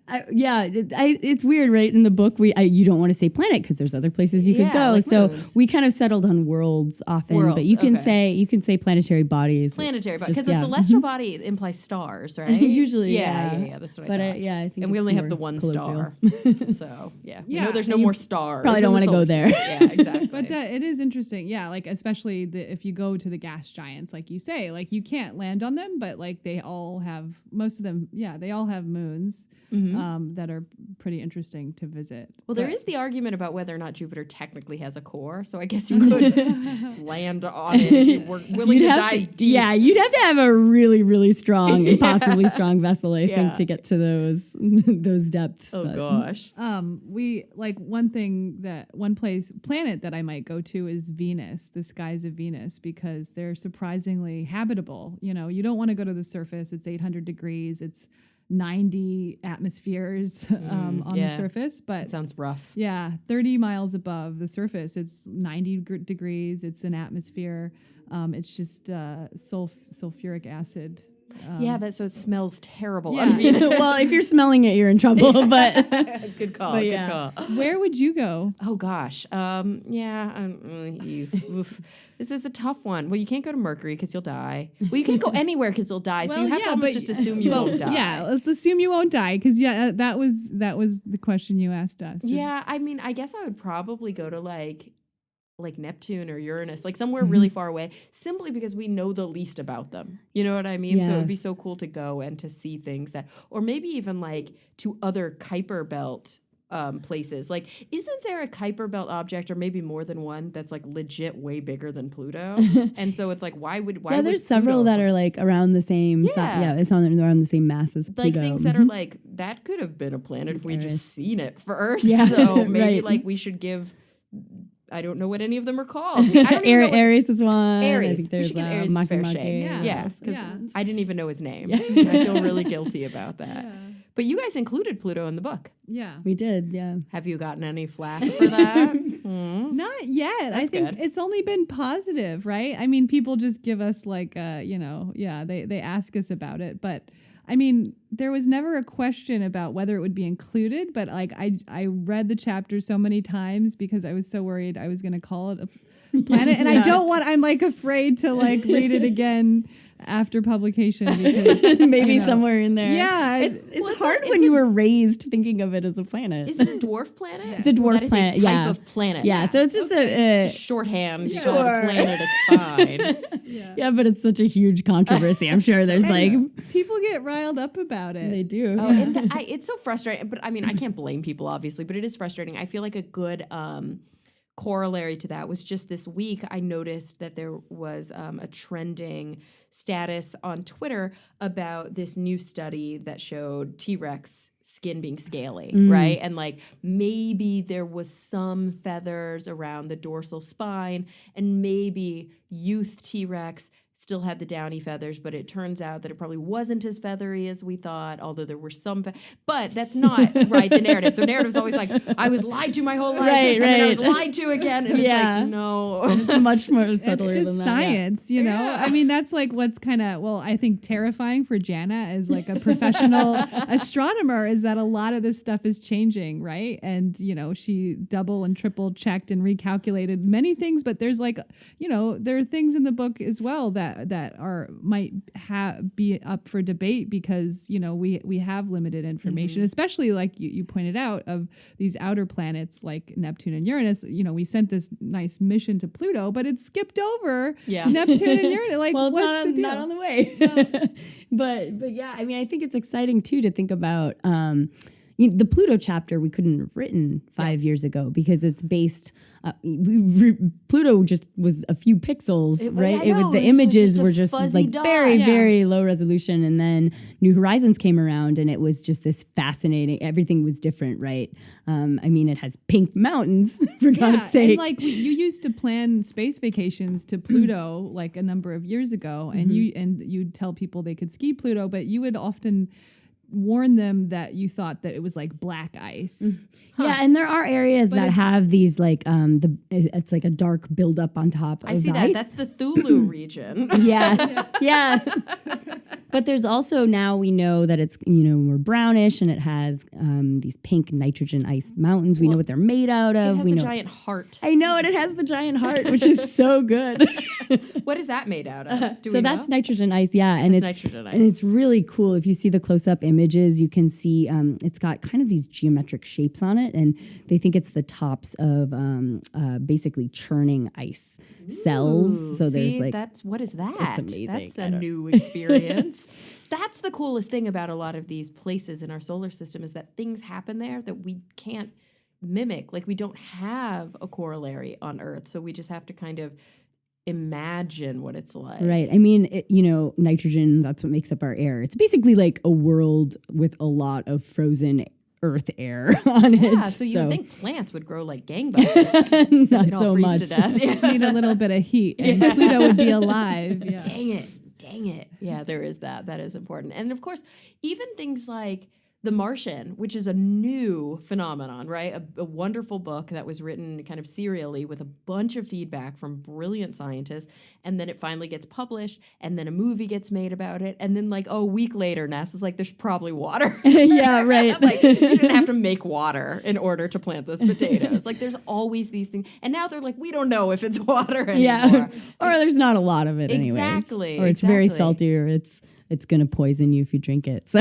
It's weird, right? In the book, you don't want to say planet because there's other places you could go. like so moons. we kind of settled on worlds often, but you can say planetary bodies. Planetary bodies, because a celestial body implies stars, right? Usually, yeah. That's what I thought. I think, and we only have the one colloquial. star, so we know there's no more stars. Probably don't want to go there. Yeah, exactly. But it is interesting, like especially if you go to the gas giants, like you say, like you can't land on them, but like they all have they all have moons that are pretty interesting to visit. Well, there is the argument about whether or not Jupiter technically has a core, so I guess you could land on it if you were willing to dive deep. Yeah, you'd have to have a really, really strong, impossibly strong vessel, I think, to get to those depths. Oh gosh. We like planet that I might go to is Venus, the skies of Venus, because they're surprisingly habitable. You don't want to go to the surface. It's 800 degrees. It's 90 atmospheres on the surface, but it sounds rough. Yeah, 30 miles above the surface, it's 90 degrees. It's an atmosphere. It's just sulfuric acid. So it smells terrible. Yeah. Well, if you're smelling it, you're in trouble. But good call. Good call. Where would you go? Oh gosh. This is a tough one. Well, you can't go to Mercury because you'll die. Well, you can't go anywhere because you'll die. So you have to almost just assume you won't die. Yeah, let's assume you won't die because that was the question you asked us. Yeah, I mean, I guess I would probably go to like Neptune or Uranus, like somewhere really far away, simply because we know the least about them. You know what I mean? So it would be so cool to go and to see things or maybe even like to other Kuiper Belt places. Like, isn't there a Kuiper Belt object, or maybe more than one, that's like legit way bigger than Pluto? And so it's like, why there's several that are like around the same size. It's around the same mass as Pluto. Like things that are like, that could have been a planet if we just seen it first. So maybe like we should give... I don't know what any of them are called. See, I don't even know Aries is one. Aries. I think there's we should give Aries a fair shake. Yeah, because I didn't even know his name. I feel really guilty about that. Yeah. But you guys included Pluto in the book. Yeah. We did, yeah. Have you gotten any flack for that? Not yet. That's I think good. It's only been positive, right? I mean, people just give us like, they ask us about it. But I mean, there was never a question about whether it would be included, but like I read the chapter so many times because I was so worried I was going to call it a planet. And I'm like afraid to like read it again after publication because maybe somewhere in there. Yeah. It's hard when you were raised thinking of it as a planet. Is it a dwarf planet? It's a dwarf planet. Is a type of planet. Yeah. So it's just a shorthand. Sure. Planet. It's fine. Yeah, but it's such a huge controversy. I'm sure there's like people get riled up about it. They do. Oh, and it's so frustrating. But I mean, I can't blame people obviously, but it is frustrating. I feel like a good corollary to that was just this week I noticed that there was a trending status on Twitter about this new study that showed T-Rex skin being scaly, right? And like maybe there was some feathers around the dorsal spine, and maybe youth T-Rex still had the downy feathers, but it turns out that it probably wasn't as feathery as we thought, although there were some. But that's not right, the narrative. The narrative is always like, I was lied to my whole life, and then I was lied to again. And it's like, no. It's much more subtler it's just than that. Science, you know? Yeah. I mean, that's like what's kind of, I think terrifying for Jana as like a professional astronomer is that a lot of this stuff is changing, right? And, she double and triple checked and recalculated many things, but there's like, there are things in the book as well that might be up for debate because we have limited information, especially like you pointed out of these outer planets like Neptune and Uranus. We sent this nice mission to Pluto, but it skipped over Neptune and Uranus. Like, well, what's the deal? Not on the way. But yeah, I mean, I think it's exciting too to think about. The Pluto chapter we couldn't have written 5 years ago because it's based. Pluto just was a few pixels, right? The images were just like very, very low resolution, and then New Horizons came around, and it was just this fascinating. Everything was different, right? I mean, it has pink mountains for God's sake. And like you used to plan space vacations to Pluto like a number of years ago, and you'd tell people they could ski Pluto, but you would often warn them that you thought that it was like black ice. Yeah, and there are areas But that it's- have these like it's like a dark buildup on top of I see the that. ice. That's the Thulu region. Yeah. But there's also now we know that it's more brownish and it has these pink nitrogen ice mountains. We know what they're made out It of. has We a know. giant heart. I know it has the giant heart, which is so good. What is that made out of? Do So we that's know? nitrogen ice, yeah, and It's it's nitrogen ice. and it's really cool. If you see the close-up images, you can see it's got kind of these geometric shapes on it, and they think it's the tops of basically churning ice cells. Ooh, So there's see, like what is that? amazing. That's I a don't- new experience. That's the coolest thing about a lot of these places in our solar system is that things happen there that we can't mimic. Like we don't have a corollary on Earth, so we just have to kind of imagine what it's like. right. I mean, nitrogen. That's what makes up our air. It's basically like a world with a lot of frozen Earth air on it. Yeah, so you would think plants would grow like gangbusters. Not They'd all so freeze much. to death. Just need a little bit of heat, and Pluto would be alive. Yeah. Dang it. Yeah, there is that. That is important. And of course, even things like The Martian, which is a new phenomenon, right? A wonderful book that was written kind of serially with a bunch of feedback from brilliant scientists. And then it finally gets published, and then a movie gets made about it. And then, like, a week later, NASA's like, there's probably water. Yeah, right. Like, you didn't have to make water in order to plant those potatoes. Like, there's always these things. And now they're like, we don't know if it's water anymore. Yeah, or there's not a lot of it anyway. Exactly, Or it's very exactly. salty, or it's going to poison you if you drink it. So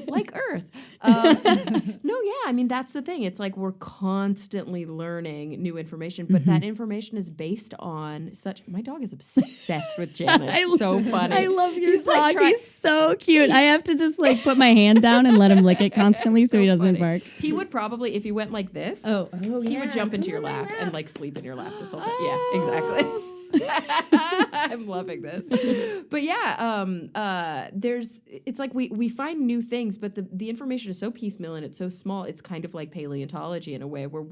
Like Earth. No, yeah, I mean, that's the thing. It's like we're constantly learning new information, but that information is based on my dog is obsessed with Jana. It's so funny. I love your He's like dog. He's so cute. I have to just like put my hand down and let him lick it constantly so he doesn't funny. bark. He would probably, if you went like this, he would jump into your lap and like sleep in your lap this whole time. Yeah, exactly. I'm loving this. But yeah, it's like we find new things, but the information is so piecemeal and it's so small. It's kind of like paleontology in a way where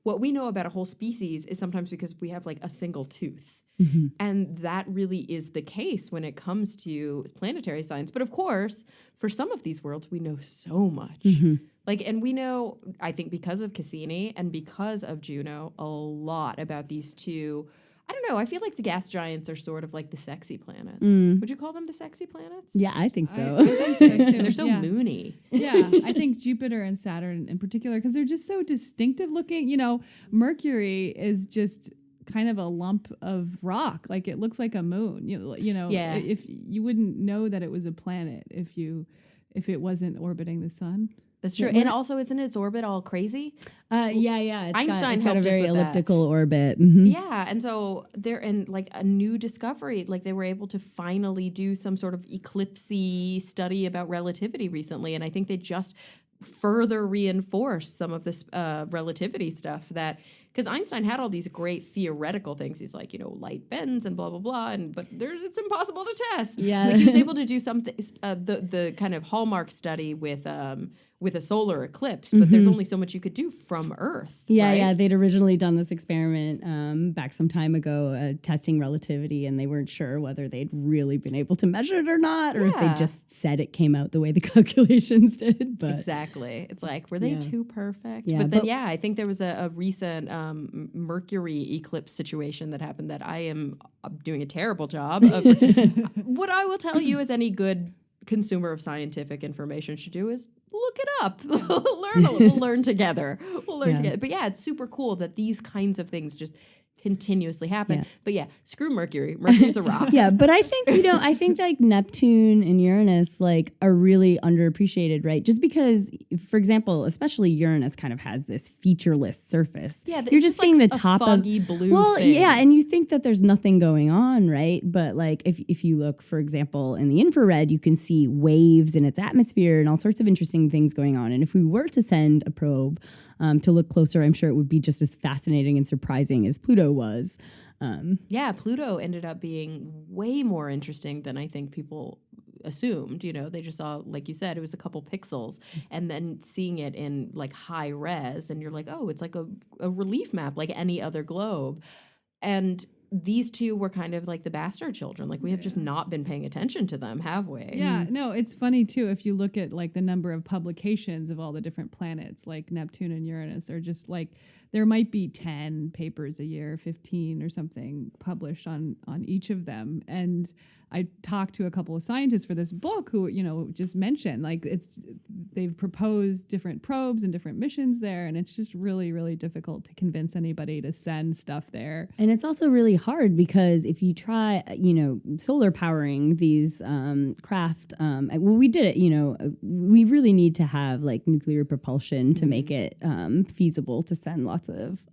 what we know about a whole species is sometimes because we have like a single tooth. Mm-hmm. And that really is the case when it comes to planetary science. But of course, for some of these worlds, we know so much. Mm-hmm. Like, and we know, I think because of Cassini and because of Juno, a lot about these two. I don't know. I feel like the gas giants are sort of like the sexy planets. Would you call them the sexy planets? Yeah, I think so. I think so too. They're so Yeah. moony. Yeah, I think Jupiter and Saturn in particular, because they're just so distinctive looking. Mercury is just kind of a lump of rock. Like it looks like a moon. Yeah. If you wouldn't know that it was a planet if it wasn't orbiting the sun. That's true. And also, isn't its orbit all crazy? Yeah. Einstein it's got a helped us very with that. elliptical orbit. Mhm. Yeah, and so they're in like a new discovery. Like they were able to finally do some sort of eclipsey study about relativity recently, and I think they just further reinforced some of this relativity stuff that because Einstein had all these great theoretical things. He's like, light bends and blah blah blah, but it's impossible to test. Yeah. Like he was able to do something the kind of hallmark study with a solar eclipse, but there's only so much you could do from Earth. Yeah, right? yeah. They'd originally done this experiment back some time ago, testing relativity, and they weren't sure whether they'd really been able to measure it or not, or if they Yeah. just said it came out the way the calculations did. But Exactly. It's like, were they Yeah. too perfect? Yeah, but then, but- I think there was a recent Mercury eclipse situation that happened that I am doing a terrible job of. What I will tell you as any good consumer of scientific information should do is look it up. We'll learn together. We'll learn Yeah. together. But yeah, it's super cool that these kinds of things just continuously happen. Yeah. But yeah, screw Mercury. Mercury's a rock. yeah, but I think I think like Neptune and Uranus like are really underappreciated, right? Just because, for example, especially Uranus kind of has this featureless surface. Yeah, you're it's just seeing like the a top foggy of blue well, thing. yeah, and you think that there's nothing going on, right? But like if you look, for example, in the infrared, you can see waves in its atmosphere and all sorts of interesting things going on. And if we were to send a probe to look closer, I'm sure it would be just as fascinating and surprising as Pluto was. Yeah, Pluto ended up being way more interesting than I think people assumed. They just saw, like you said, it was a couple pixels, and then seeing it in like high res, and you're like, oh, it's like a relief map like any other globe. And these two were kind of like the bastard children. Like we have just not been paying attention to them, have we? Yeah, no, it's funny too if you look at like the number of publications of all the different planets, like Neptune and Uranus, are just like there might be 10 papers a year, 15 or something published on each of them. And I talked to a couple of scientists for this book who, just mentioned like they've proposed different probes and different missions there, and it's just really, really difficult to convince anybody to send stuff there. And it's also really hard because if you try, solar powering these craft, we did it, we really need to have like nuclear propulsion to make it feasible to send lots of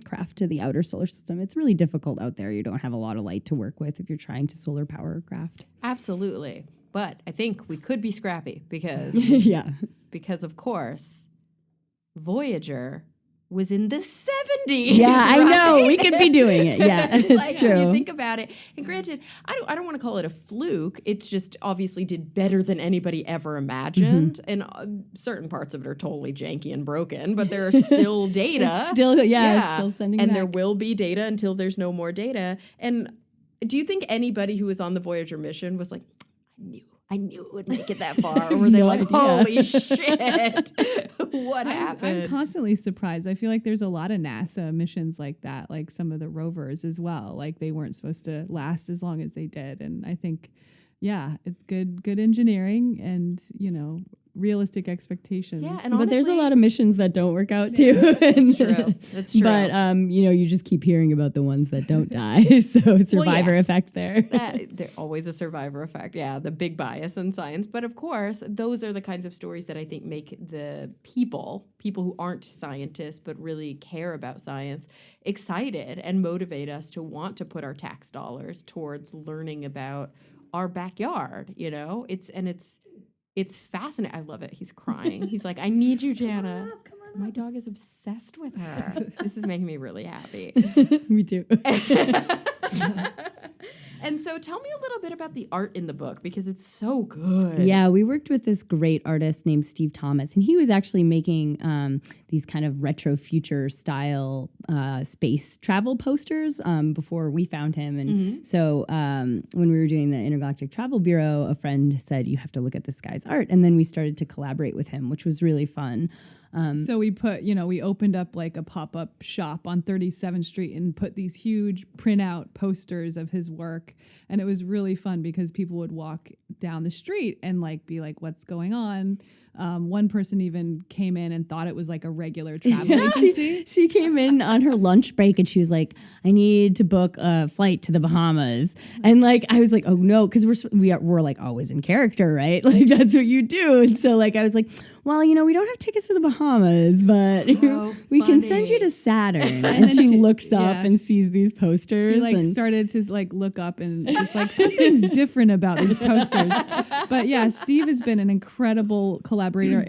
craft to the outer solar system. It's really difficult out there. You don't have a lot of light to work with if you're trying to solar power craft. Absolutely. But I think we could be scrappy because, because of course, Voyager was in the 70s. Yeah, right? I know. We could be doing it. Yeah, it's like, true. When you think about it, and granted, I don't want to call it a fluke. It's just obviously did better than anybody ever imagined. And certain parts of it are totally janky and broken, but there are still data. It's still sending and back. there will be data until there's no more data. And do you think anybody who was on the Voyager mission was like, I knew it would make it that far? Or were they like, holy shit, what happened? I'm constantly surprised. I feel like there's a lot of NASA missions like that, like some of the rovers as well. Like they weren't supposed to last as long as they did. And I think, it's good engineering and, realistic expectations. Yeah, and but there's a honestly, lot of missions that don't work out too. That's true. That's true. But you just keep hearing about the ones that don't die. So survivor effect there. There's always a survivor effect. Yeah, the big bias in science. But of course, those are the kinds of stories that I think make the people who aren't scientists but really care about science, excited and motivate us to want to put our tax dollars towards learning about our backyard. It's fascinating. I love it. He's crying. He's like, I need you, Jana. Come on My dog is obsessed with her. This is making me really happy. Me too. And so tell me a little bit about the art in the book because it's so good. Yeah, we worked with this great artist named Steve Thomas, and he was actually making these kind of retro future style space travel posters before we found him. And so when we were doing the Intergalactic Travel Bureau, a friend said, you have to look at this guy's art. And then we started to collaborate with him, which was really fun. So we put, we opened up like a pop-up shop on 37th Street and put these huge printout posters of his work. And it was really fun because people would walk down the street and like be like, what's going on? One person even came in and thought it was like a regular travel agency. She came in on her lunch break and she was like, I need to book a flight to the Bahamas. And like, I was like, oh no, because we're like always in character, right? Like that's what you do. And so like, I was like, well, we don't have tickets to the Bahamas, but we can send you to Saturn. And she looks up and sees these posters. She like started to like look up and just like something's different about these posters. But yeah, Steve has been an incredible collaborator,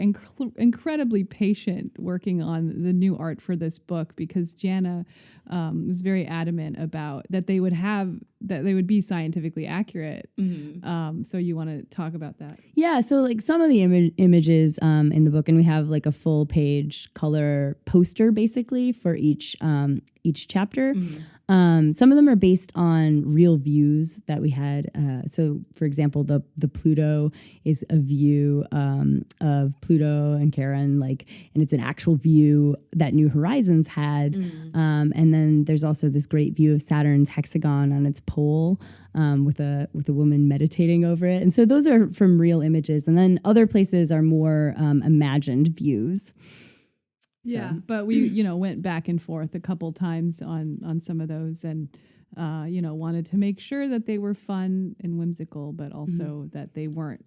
incredibly patient working on the new art for this book because Jana was very adamant about that they would be scientifically accurate. So you want to talk about that? Yeah. So like some of the images in the book, and we have like a full page color poster basically for each chapter. Some of them are based on real views that we had. So, for example, the Pluto is a view of Pluto and Cara, and it's an actual view that New Horizons had. And then there's also this great view of Saturn's hexagon on its pole with a woman meditating over it. And so those are from real images. And then other places are more imagined views. Yeah, but we, went back and forth a couple times on some of those and, wanted to make sure that they were fun and whimsical, but also that they weren't,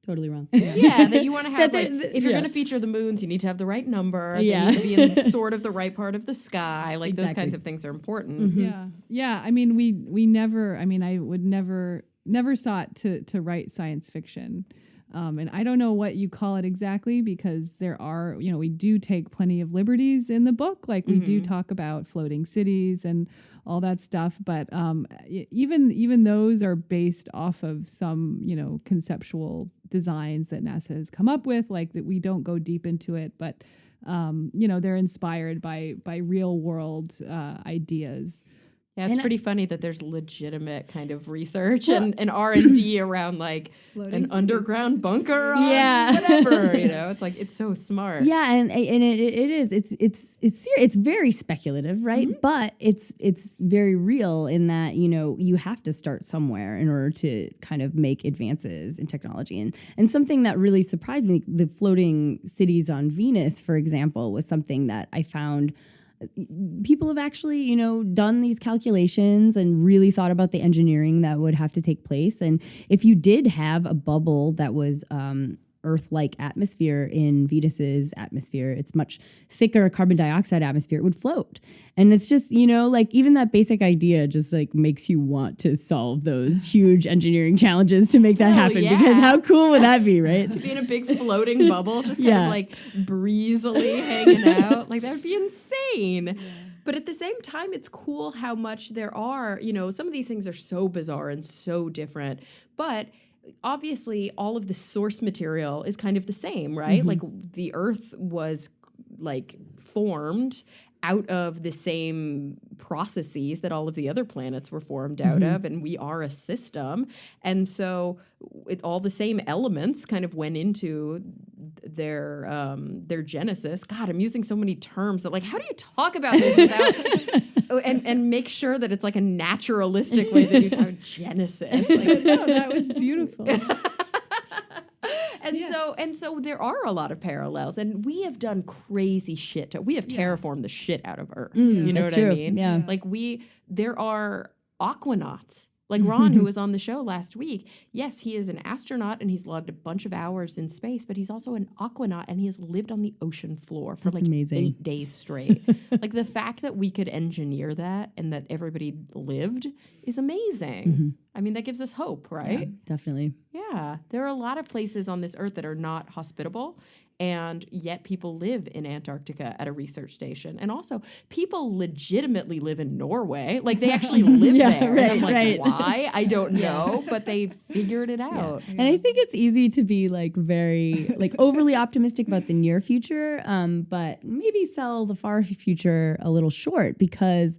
totally wrong. Yeah, that you want to have, if you're going to feature the moons, you need to have the right number. They need to be in sort of the right part of the sky. Like those kinds of things are important. Yeah. I mean, I would never sought to write science fiction. And I don't know what you call it exactly because there are, we do take plenty of liberties in the book. Like we do talk about floating cities and all that stuff. But even those are based off of some, conceptual designs that NASA has come up with, like that we don't go deep into it. But they're inspired by real world ideas. Yeah, it's And pretty funny that there's legitimate kind of research and R&D around like Floating an cities. underground bunker on Yeah. whatever, it's like, it's so smart. Yeah, and it is. It's very speculative, right? Mm-hmm. But it's very real in that you have to start somewhere in order to kind of make advances in technology. And something that really surprised me, the floating cities on Venus, for example, was something that I found. People have actually, done these calculations and really thought about the engineering that would have to take place. And if you did have a bubble that was Earth-like atmosphere in Venus's atmosphere, it's much thicker carbon dioxide atmosphere, it would float. And it's just, like even that basic idea just like makes you want to solve those huge engineering challenges to make that Hell happen. yeah. Because how cool would that be, right? To be in a big floating bubble, just kind Yeah. of like breezily hanging out, like that would be insane. But at the same time, it's cool how much there are, some of these things are so bizarre and so different, but obviously all of the source material is kind of the same, right? Mm-hmm. Like the Earth was like formed out of the same processes that all of the other planets were formed out Mm-hmm. of, and we are a system. And so all the same elements kind of went into their genesis. God, I'm using so many terms that, like, how do you talk about this without and make sure that it's like a naturalistic way that you talk genesis? Like, No, that was beautiful. And so there are a lot of parallels, and we have done crazy shit. We have terraformed the shit out of Earth. You know That's what I true. mean? Yeah. Like there are aquanauts. Like Ron, who was on the show last week. Yes, he is an astronaut and he's logged a bunch of hours in space, but he's also an aquanaut and he has lived on the ocean floor for That's like amazing. 8 days straight. Like the fact that we could engineer that and that everybody lived is amazing. I mean, that gives us hope, right? Definitely. Yeah, there are a lot of places on this earth that are not hospitable, and yet people live in Antarctica at a research station. And also, people legitimately live in Norway. Like, they actually live Yeah, there. And I'm like, right. why? I don't know, but they figured it out. And I think it's easy to be like very like overly optimistic about the near future, but maybe sell the far future a little short because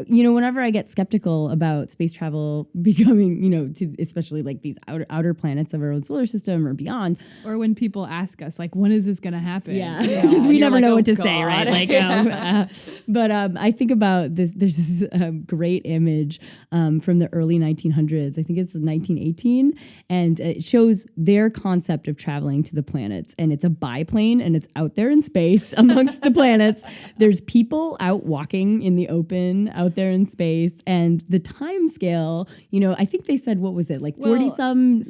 whenever I get skeptical about space travel becoming, to especially like these outer planets of our own solar system or beyond. Or when people ask us, like, when is this going to happen? Yeah, because we You're never like, know "Oh, what to God." say, right? Like, but I think about this. There's this great image from the early 1900s. I think it's 1918, and it shows their concept of traveling to the planets. And it's a biplane, and it's out there in space amongst the planets. There's people out walking in the open, out there in space, and the time scale. I think they said, what was it, like 40 some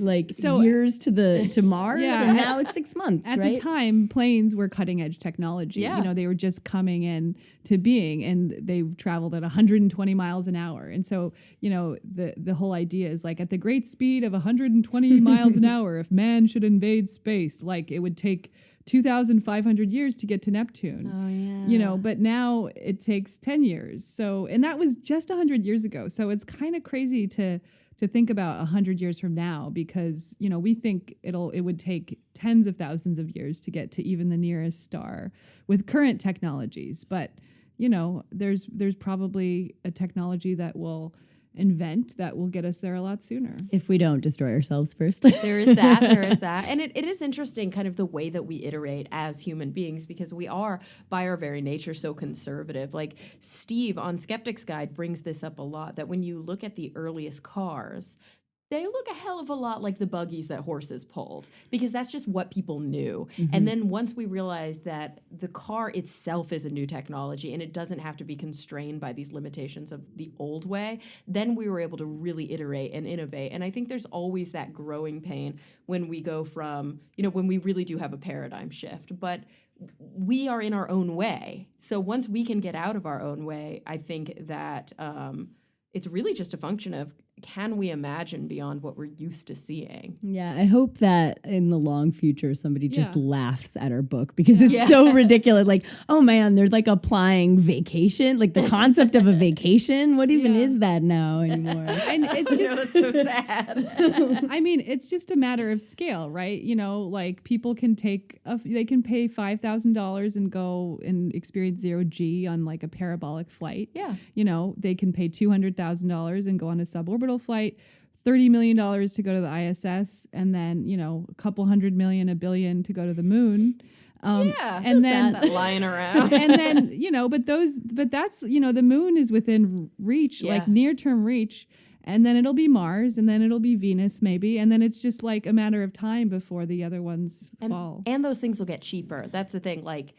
years to Mars, Yeah. and now it's 6 months. At right? the time, planes were cutting edge technology. Yeah. They were just coming in to being, and they traveled at 120 miles an hour. And so, the whole idea is like at the great speed of 120 miles an hour, if man should invade space, like it would take 2,500 years to get to Neptune. Oh yeah. But now it takes 10 years. So, and that was just 100 years ago. So it's kind of crazy to think about 100 years from now, because, we think it would take tens of thousands of years to get to even the nearest star with current technologies. But, there's probably a technology that will invent that will get us there a lot sooner. If we don't destroy ourselves first. There is that. And it is interesting kind of the way that we iterate as human beings, because we are, by our very nature, so conservative. Like Steve on Skeptic's Guide brings this up a lot, that when you look at the earliest cars, they look a hell of a lot like the buggies that horses pulled, because that's just what people knew. And then once we realized that the car itself is a new technology and it doesn't have to be constrained by these limitations of the old way, then we were able to really iterate and innovate. And I think there's always that growing pain when we go from, when we really do have a paradigm shift. But we are in our own way. So once we can get out of our own way, I think that it's really just a function of can we imagine beyond what we're used to seeing? Yeah, I hope that in the long future somebody just Yeah. laughs at our book because it's Yeah. so ridiculous. Like, oh man, they're like applying vacation, like the concept of a vacation. What even Yeah. is that now anymore? And it's I know, just that's so sad. I mean, it's just a matter of scale, right? You know, like people can they can pay $5,000 and go and experience 0G on like a parabolic flight. Yeah. You know, they can pay $200,000 and go on a suborbital flight, $30 million to go to the ISS, and then, you know, a couple $100 million, $1 billion to go to the moon. Yeah, and then that lying around. and then, you know, but that's, you know, the moon is within reach, Yeah. like near term reach. And then it'll be Mars, and then it'll be Venus, maybe. And then it's just like a matter of time before the other ones fall. And those things will get cheaper. That's the thing. Like,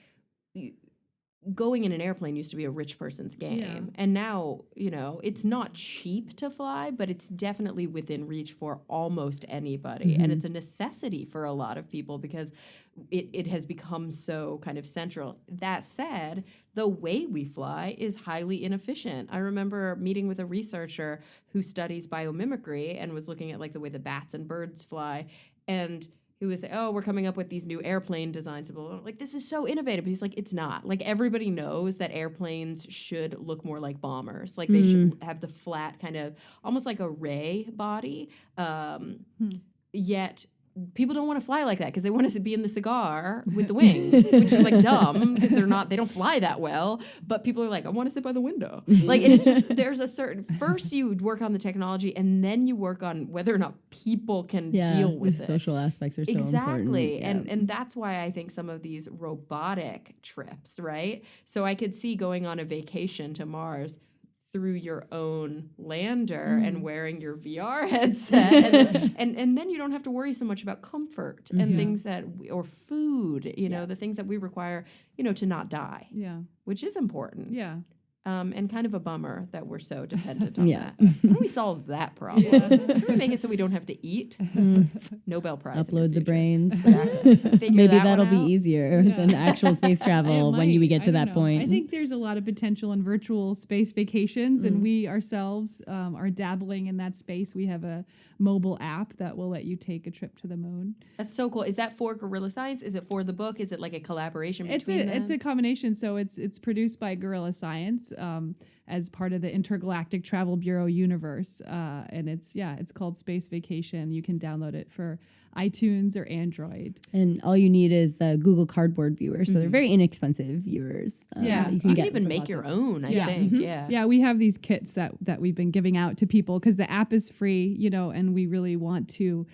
going in an airplane used to be a rich person's game. Yeah. And now, you know, it's not cheap to fly, but it's definitely within reach for almost anybody. And it's a necessity for a lot of people because it has become so kind of central. That said, the way we fly is highly inefficient. I remember meeting with a researcher who studies biomimicry and was looking at like the way the bats and birds fly, and who was saying, oh, we're coming up with these new airplane designs. Like, this is so innovative. But he's like, it's not. Like, everybody knows that airplanes should look more like bombers. Like, they should have the flat kind of, almost like a ray body. Yet people don't want to fly like that because they want to be in the cigar with the wings, which is like dumb because they don't fly that well. But people are like, I want to sit by the window. Like, and it's just, there's a certain, first you work on the technology and then you work on whether or not people can deal with the it. social aspects are so important. Exactly. Yeah. And that's why I think some of these robotic trips, right? So I could see going on a vacation to Mars through your own lander and wearing your VR headset. and then you don't have to worry so much about comfort and things that, or food, you know, the things that we require, you know, to not die, Yeah. which is important. Yeah. And kind of a bummer that we're so dependent on Yeah. that. How do we solve that problem? How do we make it so we don't have to eat? Nobel Prize. in your Upload the future. brains. Exactly. Figure Maybe that that'll one be out. easier Yeah. than actual space travel when we get to that point. I think there's a lot of potential in virtual space vacations, and we ourselves are dabbling in that space. We have a mobile app that will let you take a trip to the moon. That's so cool. Is that for Guerrilla Science? Is it for the book? Is it like a collaboration between them? It's a combination. So it's produced by Guerrilla Science as part of the Intergalactic Travel Bureau universe, and it's called Space Vacation. You can download it for iTunes or Android. And all you need is the Google Cardboard viewer. So they're very inexpensive viewers. Yeah. You can get even for make lots your of- own, I Yeah. think. Yeah. Yeah, we have these kits that we've been giving out to people because the app is free, you know, and we really want to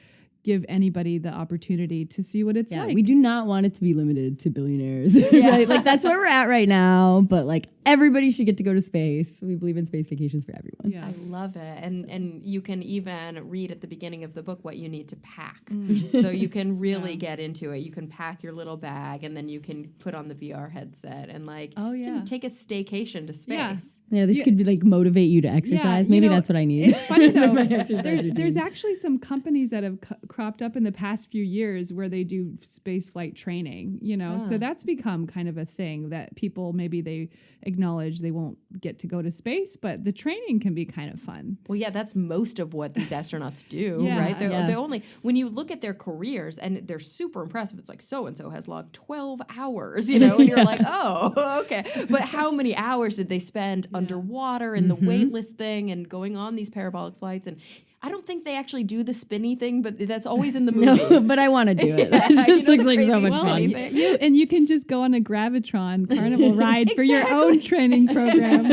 give anybody the opportunity to see what it's Yeah, like. we do not want it to be limited to billionaires. Right? Like that's where we're at right now. But like everybody should get to go to space. We believe in space vacations for everyone. Yeah. I love it. And you can even read at the beginning of the book what you need to pack. So you can really get into it. You can pack your little bag and then you can put on the VR headset and like Oh, you yeah. can take a staycation to space. Yeah. Yeah, this You- could be like motivate you to exercise. you Maybe know, that's what I need. It's funny though. My exercise there's routine. actually some companies that have cropped up in the past few years where they do space flight training, you know. So that's become kind of a thing that people maybe they acknowledge they won't get to go to space, but the training can be kind of fun. Well, yeah, that's most of what these astronauts do, Yeah, right? They're, yeah. they only, when you look at their careers, and they're super impressive. It's like so-and-so has logged 12 hours, you know, and you're like, oh, okay. But how many hours did they spend underwater in the weightless thing and going on these parabolic flights? And I don't think they actually do the spinny thing, but that's always in the movies. No, but I want to do it. Yeah, It just you know, looks the like so crazy much spinny fun. thing. You can just go on a Gravitron carnival ride for your own training program.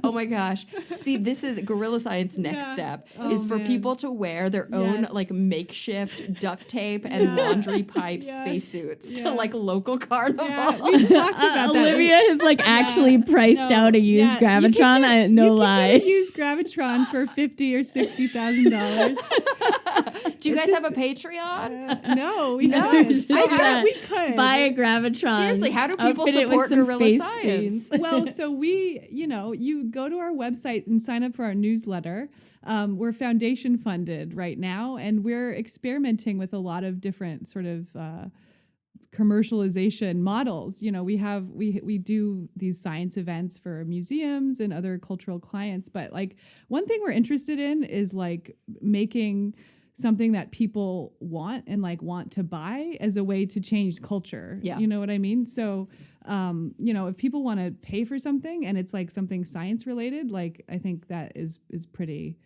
Oh my gosh. See, this is Guerrilla Science next Yeah. step Oh, is for man. people to wear their own Yes. like makeshift duct tape and laundry pipe Yes. spacesuits Yeah. to like local carnival. Yeah, we talked about that. Olivia has like actually priced out a used Yeah, you can Gravitron. get- No you can lie. get a used Gravitron for $50,000 or $60,000. Do you It's guys have a just- Patreon? No, we No, should. just I that. bet we could. Buy a Gravitron. Seriously, how do people outfit it with support some Guerrilla space Science? screens. Well, so we, you go to our website and sign up for our newsletter. We're foundation funded right now, and we're experimenting with a lot of different sort of commercialization models. You know, we do these science events for museums and other cultural clients, but like one thing we're interested in is like making something that people want and like want to buy as a way to change culture. Yeah. You know what I mean? So, you know, if people want to pay for something and it's like something science related, like I think that is pretty,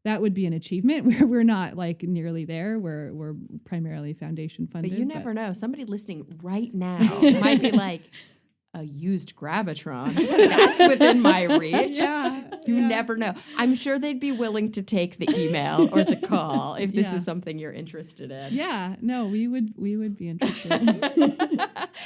that would be an achievement. We're not like nearly there. We're primarily foundation funded. But you never know. Somebody listening right now might be like, a used Gravitron. That's within my reach. Yeah. You never know. I'm sure they'd be willing to take the email or the call if this is something you're interested in. Yeah. No, we would be interested.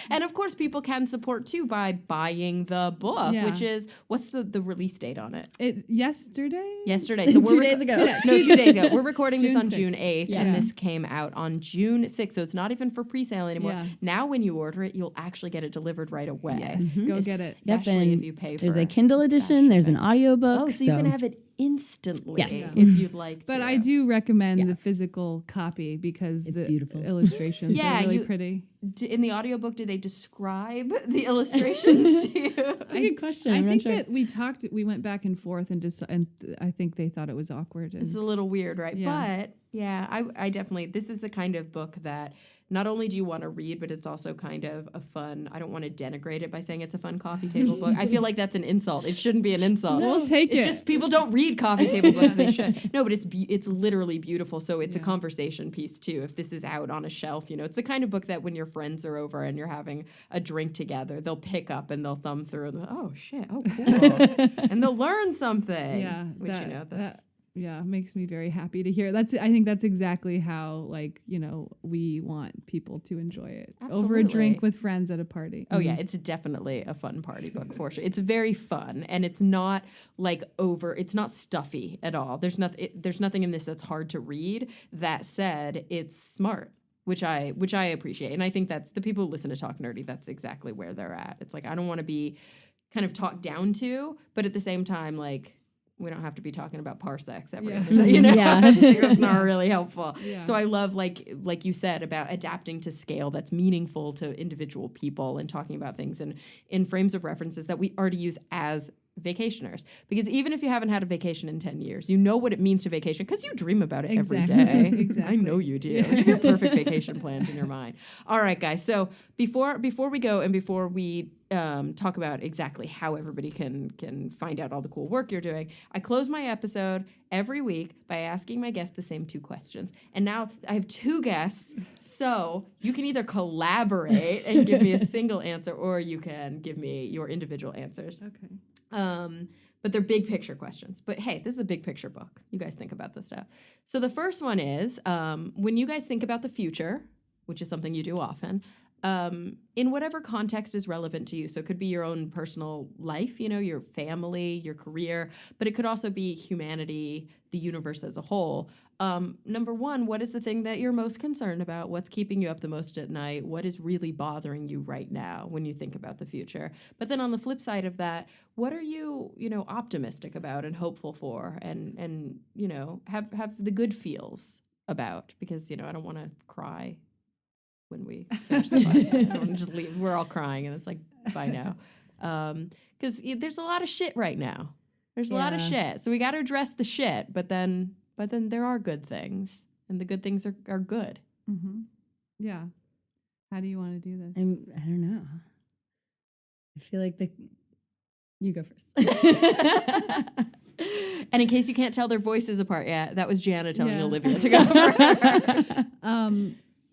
And of course, people can support too by buying the book, which is, what's the release date on it? Yesterday. So we're 2 days ago. No, 2 days ago. We're recording this June on 6th. June 8th, Yeah. and this came out on June 6th. So it's not even for pre-sale anymore. Yeah. Now, when you order it, you'll actually get it delivered right away. Yes, go get it. Especially and if you pay for there's a it. Kindle edition, there's an audiobook. Oh, so you can have it instantly Yes. if you'd like to. But I do recommend the physical copy because It's the beautiful. illustrations Yeah, are really you- pretty. In the audiobook, do they describe the illustrations to you? That's a good question. I I'm think not sure. that we went back and forth and I think they thought it was awkward. It's a little weird, right? Yeah. But yeah, I definitely, this is the kind of book that not only do you want to read, but it's also kind of a fun, I don't want to denigrate it by saying it's a fun coffee table book. I feel like that's an insult. It shouldn't be an insult. We'll take It's it. just people don't read coffee table books. They should. No, but it's literally beautiful. So it's a conversation piece too. If this is out on a shelf, you know, it's the kind of book that when your friends are over and you're having a drink together, they'll pick up and they'll thumb through and oh shit, oh cool. And they'll learn something. Yeah, Which, you know, that's... makes me very happy to hear. I think that's exactly how, like, you know, we want people to enjoy it over a Absolutely. drink with friends at a party. Oh yeah, it's definitely a fun party book for sure. It's very fun, and it's not like it's not stuffy at all. There's nothing in this that's hard to read. That said, it's smart, which I appreciate, and I think that's the people who listen to Talk Nerdy. That's exactly where they're at. It's like I don't want to be kind of talked down to, but at the same time, like, we don't have to be talking about parsecs every episode, you know? Yeah. That's not really helpful. Yeah. So I love, like you said, about adapting to scale that's meaningful to individual people and talking about things in frames of references that we already use as vacationers. Because even if you haven't had a vacation in 10 years, you know what it means to vacation because you dream about it every day. Exactly. I know you do. You have your perfect vacation planned in your mind. All right, guys. So before we go and before we talk about exactly how everybody can find out all the cool work you're doing, I close my episode every week by asking my guests the same 2 questions. And now I have 2 guests, so you can either collaborate and give me a single answer, or you can give me your individual answers. Okay. But they're big picture questions. But hey, this is a big picture book. You guys think about this stuff. So the first one is, when you guys think about the future, which is something you do often, in whatever context is relevant to you. So it could be your own personal life, you know, your family, your career, but it could also be humanity, the universe as a whole. Number 1, what is the thing that you're most concerned about? What's keeping you up the most at night? What is really bothering you right now when you think about the future? But then on the flip side of that, what are you, you know, optimistic about and hopeful for and you know, have the good feels about? Because, you know, I don't want to cry when we finish the podcast. I don't want to just leave. We're all crying and it's like, bye now. Because there's a lot of shit right now. There's a lot of shit. So we got to address the shit, but then there are good things, and the good things are good. Mm-hmm. Yeah. How do you want to do this? I don't know. I feel like you go first. And in case you can't tell their voices apart yet, that was Jana telling Yeah. Olivia to go first.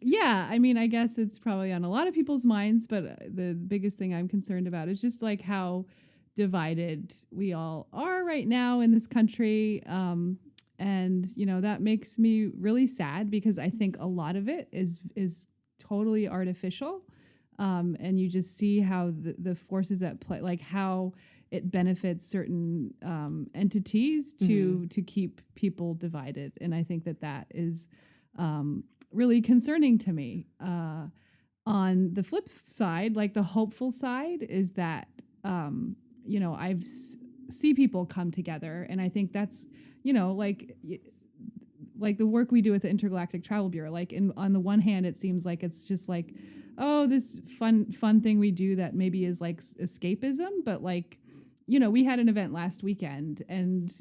Yeah, I mean, I guess it's probably on a lot of people's minds, but the biggest thing I'm concerned about is just like how divided we all are right now in this country. And, you know, that makes me really sad because I think a lot of it is totally artificial. And you just see how the forces at play, like how it benefits certain entities to keep people divided. And I think that is really concerning to me. On the flip side, like the hopeful side is that, you know, see people come together. And I think that's, you know, like like the work we do with the Intergalactic Travel Bureau. Like on the one hand, it seems like it's just like, oh, this fun thing we do that maybe is like escapism, but like, you know, we had an event last weekend and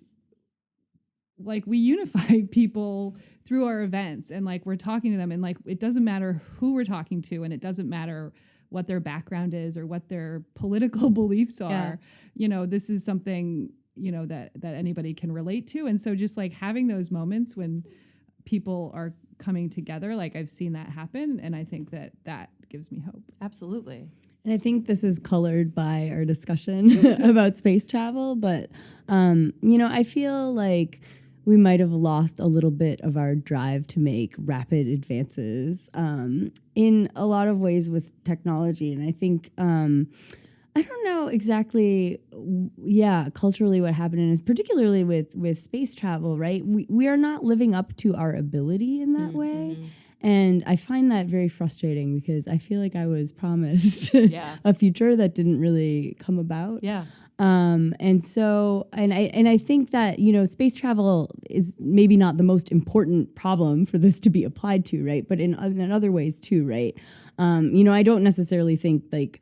like we unify people through our events, and like we're talking to them, and like it doesn't matter who we're talking to, and it doesn't matter what their background is or what their political beliefs are. Yeah. You know, this is something, you know, that anybody can relate to. And so just like having those moments when people are coming together, like I've seen that happen, and I think that gives me hope. Absolutely. And I think this is colored by our discussion about space travel, but you know, I feel like we might have lost a little bit of our drive to make rapid advances in a lot of ways with technology. And I think I don't know exactly, culturally what happened, and particularly with space travel, right? We are not living up to our ability in that way. And I find that very frustrating because I feel like I was promised a future that didn't really come about. Yeah. And so, and I think that, you know, space travel is maybe not the most important problem for this to be applied to, right? But in other ways too, right? You know, I don't necessarily think like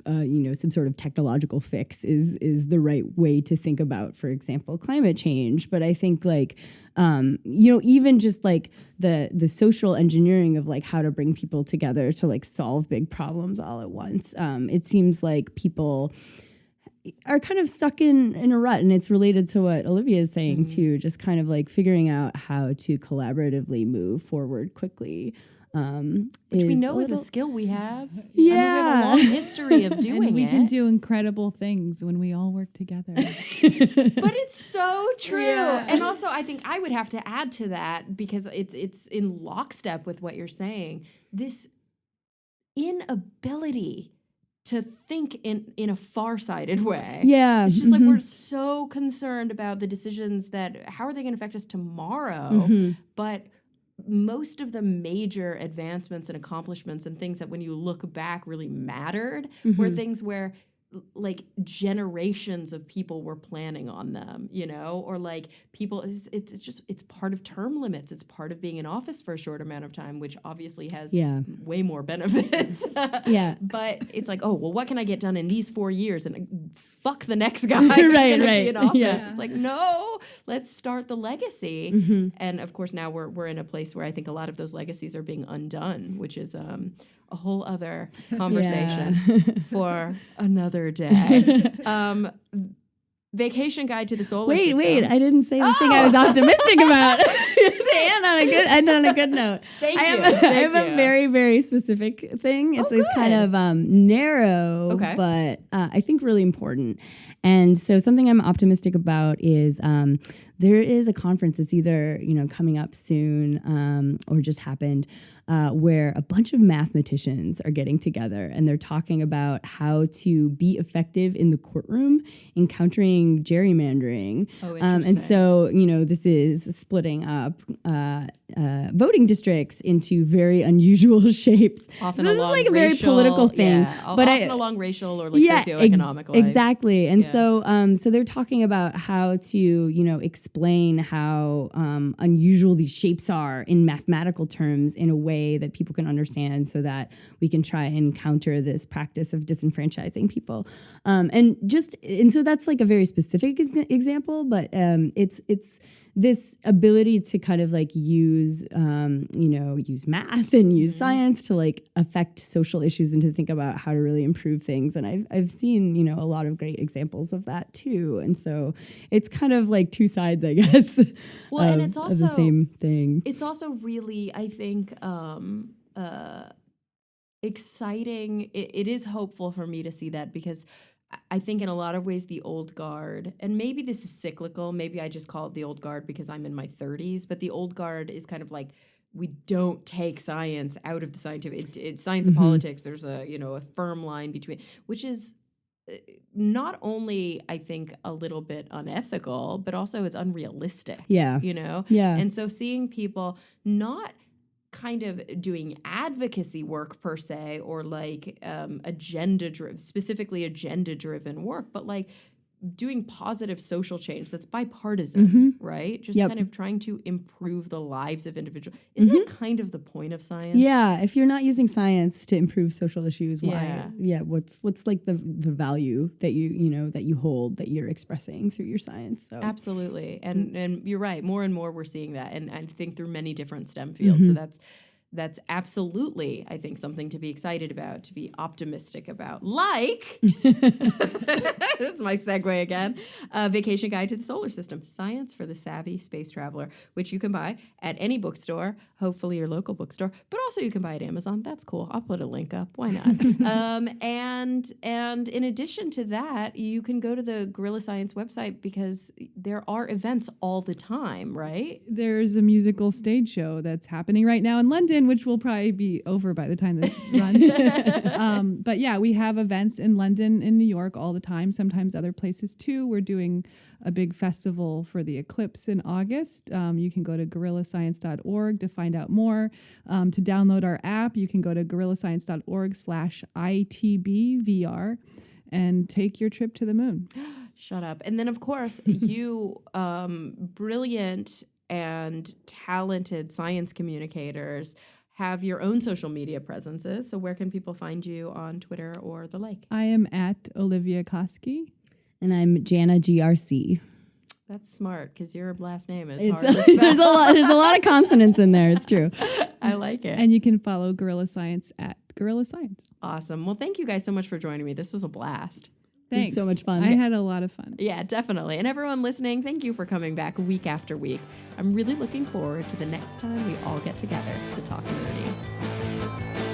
you know, some sort of technological fix is the right way to think about, for example, climate change. But I think like, you know, even just like the social engineering of like how to bring people together to like solve big problems all at once. It seems like people are kind of stuck in a rut, and it's related to what Olivia is saying too, just kind of like figuring out how to collaboratively move forward quickly. Which we know is a skill we have. Yeah. I mean, we have a long history of doing and we it. can do incredible things when we all work together. But it's so true. Yeah. And also, I think I would have to add to that, because it's in lockstep with what you're saying. This inability to think in a far-sighted way. Yeah. It's just like we're so concerned about the decisions that, how are they going to affect us tomorrow? But most of the major advancements and accomplishments and things that when you look back really mattered were things where like generations of people were planning on them, you know, or like people, it's part of term limits. It's part of being in office for a short amount of time, which obviously has way more benefits. But it's like, oh, well, what can I get done in these 4 years? And fuck the next guy who's going to be in office. It's like, no, let's start the legacy. And of course, now we're in a place where I think a lot of those legacies are being undone, which is a whole other conversation for another day. Vacation Guide to the Solar System. Wait, I didn't say the thing I was optimistic about. To end on a good note. Thank I you. have a very, very specific thing. It's kind of narrow, but I think really important. And so something I'm optimistic about is there is a conference. It's either, you know, coming up soon or just happened, where a bunch of mathematicians are getting together and they're talking about how to be effective in the courtroom in countering gerrymandering. And so, you know, this is splitting up voting districts into very unusual shapes. Often so this is like a very political thing. But often along racial or like socioeconomic lines. Exactly. And so they're talking about how to, you know, explain how unusual these shapes are in mathematical terms in a way that people can understand, so that we can try and counter this practice of disenfranchising people. And so that's like a very specific example, but it's this ability to kind of like use math and use science to like affect social issues and to think about how to really improve things. And I've seen, you know, a lot of great examples of that too. And so it's kind of like two sides, I guess. Well, and it's also of the same thing. It's also really, I think, exciting. It is hopeful for me to see that, because I think in a lot of ways the old guard, and maybe this is cyclical, maybe I just call it the old guard because I'm in my 30s, but the old guard is kind of like, we don't take science out of the scientific, it's science and politics. There's a firm line between, which is not only, I think, a little bit unethical, but also it's unrealistic. You know? And so seeing people not kind of doing advocacy work per se, or like specifically agenda driven work, but like doing positive social change that's bipartisan, right? Just Yep. kind of trying to improve the lives of individuals. Isn't that kind of the point of science? Yeah, if you're not using science to improve social issues, why? Yeah. Yeah, what's like the value that that you hold, that you're expressing through your science? So Absolutely. And you're right. More and more we're seeing that, and I think through many different STEM fields. So that's absolutely, I think, something to be excited about, to be optimistic about. Like, there's my segue again, Vacation Guide to the Solar System, Science for the Savvy Space Traveler, which you can buy at any bookstore, hopefully your local bookstore, but also you can buy at Amazon. That's cool. I'll put a link up. Why not? And in addition to that, you can go to the Gorilla Science website because there are events all the time, right? There's a musical stage show that's happening right now in London, which will probably be over by the time this runs. But yeah, we have events in London and New York all the time, sometimes other places too. We're doing a big festival for the eclipse in August. You can go to gorillascience.org to find out more. To download our app, you can go to gorillascience.org/ITBVR and take your trip to the moon. Shut up. And then, of course, you brilliant and talented science communicators have your own social media presences. So where can people find you on Twitter or the like? I am at Olivia Koski. and I'm Jana Grc. That's smart because your last name is It's hard to spell. there's a lot of consonants in there. It's true. I like it. And you can follow Gorilla Science at Gorilla Science. Awesome. Well, thank you guys so much for joining me. This was a blast. Thanks. so much fun. I had a lot of fun. Yeah, definitely. And everyone listening, thank you for coming back week after week. I'm really looking forward to the next time we all get together to talk nerdy.